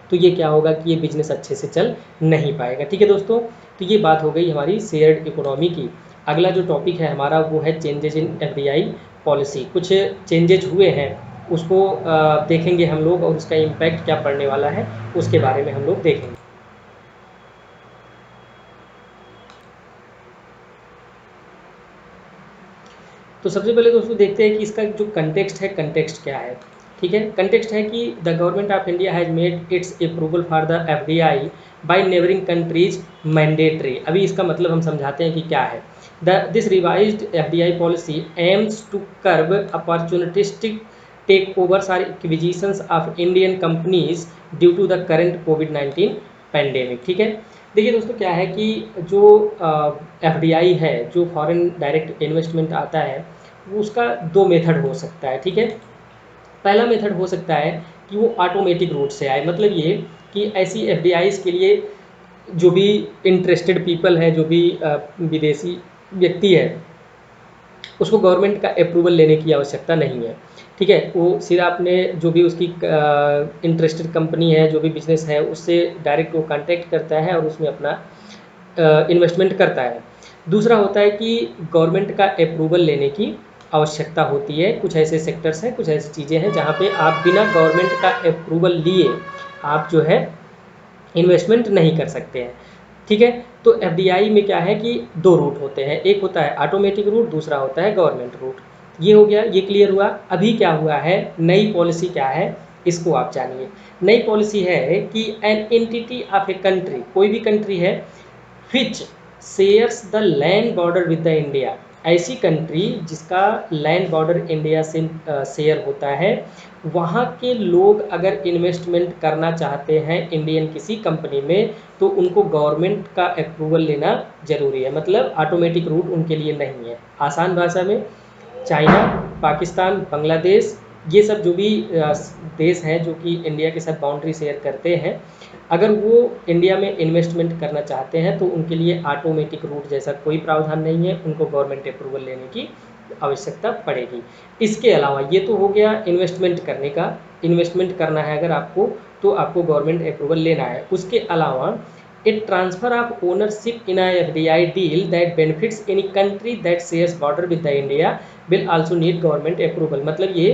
तो ये क्या होगा कि ये बिज़नेस अच्छे से चल नहीं पाएगा, ठीक है दोस्तों। तो ये बात हो गई हमारी शेयर्ड इकोनॉमी की। अगला जो टॉपिक है हमारा वो है चेंजेज इन एफडीआई पॉलिसी। कुछ चेंजेज हुए हैं उसको देखेंगे हम लोग, और उसका इम्पैक्ट क्या पड़ने वाला है उसके बारे में हम लोग देखेंगे। तो सबसे पहले दोस्तों देखते हैं कि इसका जो कंटेक्स्ट है, कंटेक्स्ट क्या है, ठीक है। कंटेक्स्ट है कि the government of India has made its approval for the FDI by neighbouring countries mandatory. अभी इसका मतलब हम समझाते हैं कि क्या है। This revised FDI policy aims to curb opportunistic takeovers or acquisitions of Indian companies due to the current कोविड-19 पैंडेमिक, ठीक है। देखिए दोस्तों, क्या है कि जो एफडीआई है, जो फॉरेन डायरेक्ट इन्वेस्टमेंट आता है, वो उसका दो मेथड हो सकता है, ठीक है। पहला मेथड हो सकता है कि वो ऑटोमेटिक रूट से आए, मतलब ये कि ऐसी एफडीआईज के लिए जो भी इंटरेस्टेड पीपल है, जो भी विदेशी व्यक्ति है, उसको गवर्नमेंट का अप्रूवल लेने की आवश्यकता नहीं है, ठीक है। वो सीधा अपने जो भी उसकी इंटरेस्टेड कंपनी है, जो भी बिजनेस है, उससे डायरेक्ट वो कांटेक्ट करता है और उसमें अपना इन्वेस्टमेंट करता है। दूसरा होता है कि गवर्नमेंट का अप्रूवल लेने की आवश्यकता होती है। कुछ ऐसे सेक्टर्स हैं, कुछ ऐसी चीज़ें हैं जहाँ पे आप बिना गवर्नमेंट का अप्रूवल लिए आप जो है इन्वेस्टमेंट नहीं कर सकते हैं, ठीक है। तो एफडीआई में क्या है कि दो रूट होते हैं, एक होता है ऑटोमेटिक रूट, दूसरा होता है गवर्नमेंट रूट। ये हो गया, ये क्लियर हुआ। अभी क्या हुआ है, नई पॉलिसी क्या है, इसको आप जानिए। नई पॉलिसी है कि an entity of a country, कोई भी कंट्री है, which shares the land border with the India, ऐसी कंट्री जिसका लैंड बॉर्डर इंडिया से शेयर होता है, वहाँ के लोग अगर इन्वेस्टमेंट करना चाहते हैं इंडियन किसी कंपनी में, तो उनको गवर्नमेंट का अप्रूवल लेना जरूरी है। मतलब ऑटोमेटिक रूट उनके लिए नहीं है। आसान भाषा में, चाइना, पाकिस्तान, बांग्लादेश, ये सब जो भी देश हैं जो कि इंडिया के साथ बाउंड्री शेयर करते हैं, अगर वो इंडिया में इन्वेस्टमेंट करना चाहते हैं तो उनके लिए ऑटोमेटिक रूट जैसा कोई प्रावधान नहीं है, उनको गवर्नमेंट अप्रूवल लेने की आवश्यकता पड़ेगी। इसके अलावा ये तो हो गया इन्वेस्टमेंट करने का, इन्वेस्टमेंट करना है अगर आपको, तो आपको गवर्नमेंट अप्रूवल लेना है। उसके अलावा a transfer of ownership in a FDI deal that benefits any country that shares border with the India will also need government approval। मतलब ये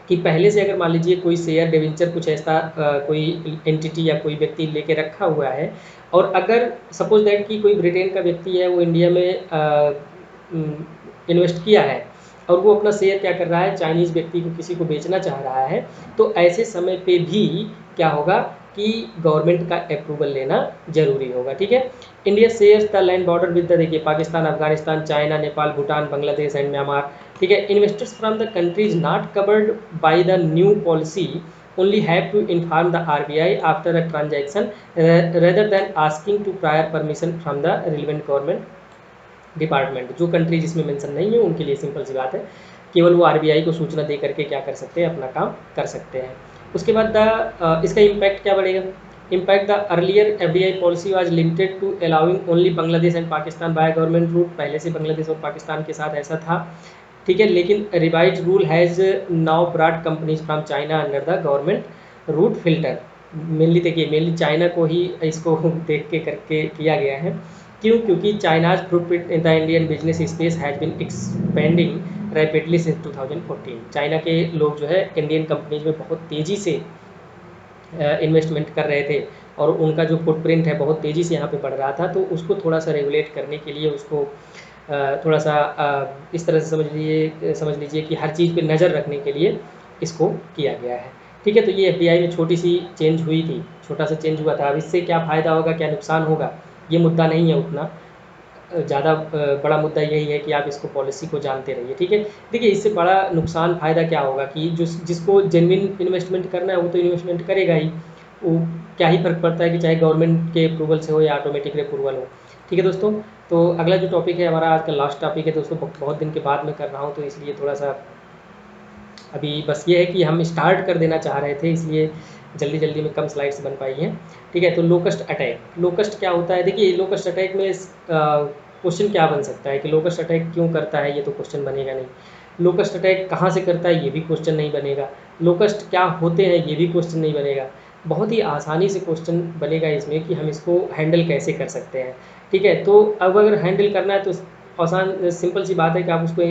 कि पहले से अगर मान लीजिए कोई शेयर डिवेंचर कुछ ऐसा कोई एंटिटी या कोई व्यक्ति लेके रखा हुआ है, और अगर सपोज दैट कि कोई ब्रिटेन का व्यक्ति है, वो इंडिया में इन्वेस्ट किया है और वो अपना शेयर क्या कर रहा है, चाइनीज़ व्यक्ति को किसी को बेचना चाह रहा है, तो ऐसे समय पे भी क्या होगा कि गवर्नमेंट का अप्रूवल लेना जरूरी होगा, ठीक है। India shares the land border with the, देखिए, Pakistan, Afghanistan, China, Nepal, Bhutan, Bangladesh and Myanmar, ठीक है। Investors from the countries not covered by the new policy only have to inform the RBI after a transaction rather than asking to prior permission from the relevant government department. जो country जिसमें mention नहीं है उनके लिए simple सी बात है, केवल वो आरबीआई को सूचना दे करके क्या कर सकते हैं, अपना काम कर सकते हैं। उसके बाद इसका इम्पैक्ट क्या बढ़ेगा, impact the earlier FDI policy was limited to allowing only Bangladesh and Pakistan by government route. पहले से बांग्लादेश और पाकिस्तान के साथ ऐसा था, ठीक है। लेकिन revise rule has now brought companies from China under the government route filter. Mainly देखिए, मेनली चाइना को ही इसको देख के करके किया गया है। क्यों? क्योंकि China's footprint in the Indian business space has been expanding rapidly since 2014। China के लोग जो है इंडियन कंपनीज में बहुत तेज़ी से इन्वेस्टमेंट कर रहे थे, और उनका जो फुटप्रिंट है बहुत तेज़ी से यहाँ पे बढ़ रहा था। तो उसको थोड़ा सा रेगुलेट करने के लिए, उसको थोड़ा सा इस तरह से समझ लीजिए कि हर चीज़ पे नज़र रखने के लिए इसको किया गया है, ठीक है। तो ये एफडीआई में छोटी सी चेंज हुई थी, छोटा सा चेंज हुआ था। अब इससे क्या फ़ायदा होगा, क्या नुकसान होगा, ये मुद्दा नहीं है उतना ज़्यादा। बड़ा मुद्दा यही है कि आप इसको पॉलिसी को जानते रहिए, ठीक है। देखिए, इससे बड़ा नुकसान फ़ायदा क्या होगा कि जो जिसको जेन्युइन इन्वेस्टमेंट करना है वो तो इन्वेस्टमेंट करेगा ही। वो क्या ही फ़र्क पड़ता है कि चाहे गवर्नमेंट के अप्रूवल से हो या ऑटोमेटिक अप्रूवल हो, ठीक है दोस्तों। तो अगला जो टॉपिक है हमारा आज का लास्ट टॉपिक है दोस्तों, बहुत दिन के बाद में कर रहा हूँ, तो इसलिए थोड़ा सा अभी बस ये है कि हम स्टार्ट कर देना चाह रहे थे, इसलिए जल्दी जल्दी में कम स्लाइड्स बन पाई हैं, ठीक है। तो लोकस्ट अटैक, लोकस्ट क्या होता है, देखिए लोकस्ट अटैक में क्वेश्चन क्या बन सकता है कि लोकस्ट अटैक क्यों करता है, ये तो क्वेश्चन बनेगा नहीं। लोकस्ट अटैक कहाँ से करता है, ये भी क्वेश्चन नहीं बनेगा। लोकस्ट क्या होते हैं, ये भी क्वेश्चन नहीं बनेगा। बहुत ही आसानी से क्वेश्चन बनेगा इसमें कि हम इसको हैंडल कैसे कर सकते हैं, ठीक है। तो अब अगर हैंडल करना है तो आसान सिंपल सी बात है कि आप उसको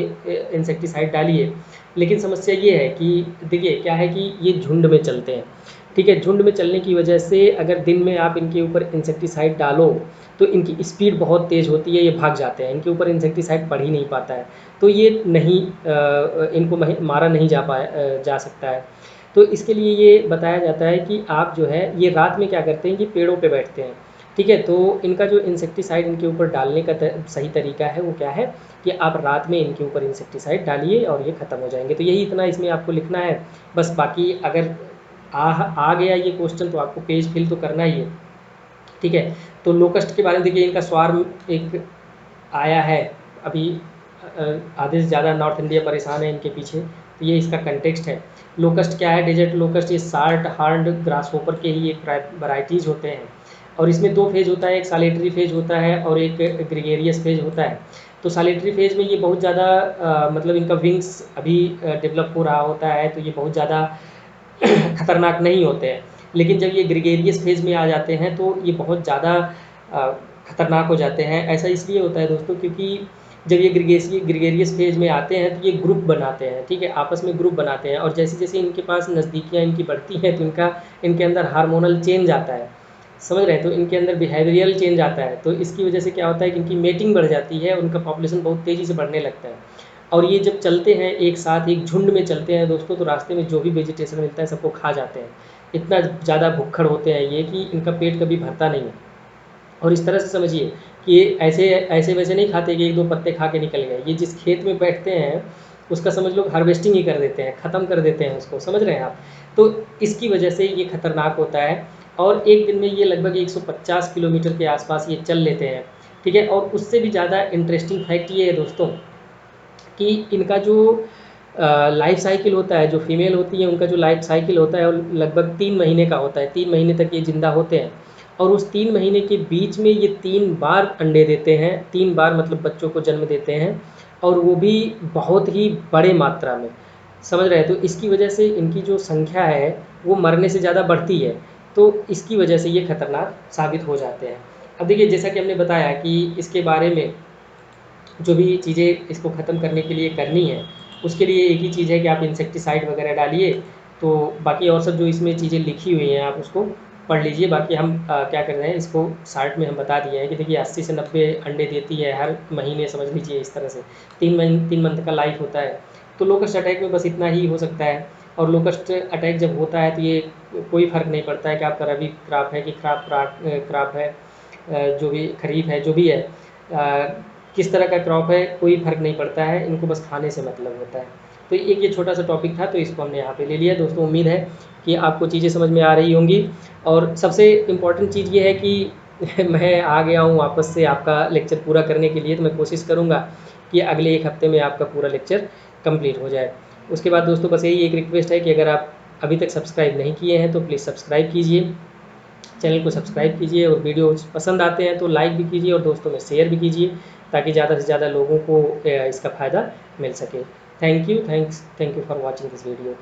इंसेक्टिसाइड डालिए। लेकिन समस्या ये है कि देखिए क्या है कि ये झुंड में चलते हैं, ठीक है। झुंड में चलने की वजह से अगर दिन में आप इनके ऊपर इंसेक्टिसाइड डालो तो इनकी स्पीड बहुत तेज़ होती है, ये भाग जाते हैं, इनके ऊपर इंसेक्टिसाइड पड़ ही नहीं पाता है, तो ये नहीं इनको मारा नहीं जा सकता है। तो इसके लिए ये बताया जाता है कि आप जो है ये रात में क्या करते हैं, ये पेड़ों पे बैठते हैं, ठीक है। तो इनका जो इंसेक्टिसाइड इनके ऊपर डालने का सही तरीका है वो क्या है कि आप रात में इनके ऊपर इंसेक्टिसाइड डालिए और ये ख़त्म हो जाएंगे। तो यही इतना इसमें आपको लिखना है बस। बाकी अगर आ गया ये क्वेश्चन तो आपको पेज फिल तो करना ही है, ठीक है। तो लोकस्ट के बारे में देखिए, इनका स्वार्म एक आया है अभी, आधे से ज़्यादा नॉर्थ इंडिया परेशान है इनके पीछे, तो ये इसका कंटेक्स्ट है। लोकस्ट क्या है? डेजर्ट लोकस्ट ये शार्ट हार्ड ग्रास होपर के ही एक वैराइटीज़ होते हैं, और इसमें दो फेज होता है, एक सालिटरी फेज होता है और एक ग्रेगेरियस फेज होता है। तो सालिटरी फेज में ये बहुत ज़्यादा मतलब इनका विंग्स अभी डेवलप हो रहा होता है, तो ये बहुत ज़्यादा खतरनाक नहीं होते हैं। लेकिन जब ये ग्रेगेरियस फेज में आ जाते हैं तो ये बहुत ज़्यादा खतरनाक हो जाते हैं। ऐसा इसलिए होता है दोस्तों, क्योंकि जब ये ग्रेगेरियस फेज में आते हैं तो ये ग्रुप बनाते हैं, ठीक है, आपस में ग्रुप बनाते हैं, और जैसे जैसे इनके पास नज़दीकियाँ इनकी बढ़ती हैं तो इनके अंदर हार्मोनल चेंज आता है, समझ रहे हैं, तो इनके अंदर बिहेवियरल चेंज आता है। तो इसकी वजह से क्या होता है कि इनकी मेटिंग बढ़ जाती है, उनका पॉपुलेशन बहुत तेज़ी से बढ़ने लगता है। और ये जब चलते हैं एक साथ, एक झुंड में चलते हैं दोस्तों, तो रास्ते में जो भी वेजिटेशन मिलता है सबको खा जाते हैं। इतना ज़्यादा भुक्खड़ होते हैं ये कि इनका पेट कभी भरता नहीं है। और इस तरह से समझिए कि ये ऐसे ऐसे वैसे नहीं खाते कि एक दो पत्ते खा के निकल गए। ये जिस खेत में बैठते हैं उसका समझ लो हार्वेस्टिंग ही कर देते हैं, ख़त्म कर देते हैं उसको, समझ रहे हैं आप। तो इसकी वजह से ये खतरनाक होता है, और एक दिन में ये लगभग 150 किलोमीटर के आसपास ये चल लेते हैं, ठीक है। और उससे भी ज़्यादा इंटरेस्टिंग फैक्ट ये है दोस्तों कि इनका जो लाइफ साइकिल होता है, जो फीमेल होती है उनका जो लाइफ साइकिल होता है वो लगभग 3 महीने का होता है। 3 महीने तक ये ज़िंदा होते हैं, और उस 3 महीने के बीच में ये 3 बार अंडे देते हैं। 3 बार मतलब बच्चों को जन्म देते हैं, और वो भी बहुत ही बड़े मात्रा में, समझ रहे हैं। तो इसकी वजह से इनकी जो संख्या है वो मरने से ज़्यादा बढ़ती है, तो इसकी वजह से ये खतरनाक साबित हो जाते हैं। अब देखिए, जैसा कि हमने बताया कि इसके बारे में जो भी चीज़ें इसको ख़त्म करने के लिए करनी है, उसके लिए एक ही चीज़ है कि आप इंसेक्टिसाइड वगैरह डालिए। तो बाकी और सब जो इसमें चीज़ें लिखी हुई हैं आप उसको पढ़ लीजिए। बाकी हम क्या कर रहे हैं, इसको शार्ट में हम बता दिए हैं कि देखिए 80 से 90 अंडे देती है हर महीने, समझ लीजिए इस तरह से। 3 मंथ का लाइफ होता है। तो लोकस्ट अटैक में बस इतना ही हो सकता है। और लोकस्ट अटैक जब होता है तो ये कोई फ़र्क नहीं पड़ता है कि आपका रबी क्रॉप है कि क्रॉप है, जो भी खरीफ है, जो भी है, किस तरह का क्रॉप है, कोई फ़र्क नहीं पड़ता है, इनको बस खाने से मतलब होता है। तो एक ये छोटा सा टॉपिक था, तो इसको हमने यहाँ पे ले लिया दोस्तों। उम्मीद है कि आपको चीज़ें समझ में आ रही होंगी। और सबसे इम्पॉर्टेंट चीज़ ये है कि मैं आ गया हूँ वापस से आपका लेक्चर पूरा करने के लिए, तो मैं कोशिश करूँगा कि अगले एक हफ्ते में आपका पूरा लेक्चर कंप्लीट हो जाए। उसके बाद दोस्तों बस यही एक रिक्वेस्ट है कि अगर आप अभी तक सब्सक्राइब नहीं किए हैं तो प्लीज़ सब्सक्राइब कीजिए, चैनल को सब्सक्राइब कीजिए, और वीडियो पसंद आते हैं तो लाइक भी कीजिए और दोस्तों में शेयर भी कीजिए, ताकि ज़्यादा से ज़्यादा लोगों को इसका फ़ायदा मिल सके। Thank you for watching this video.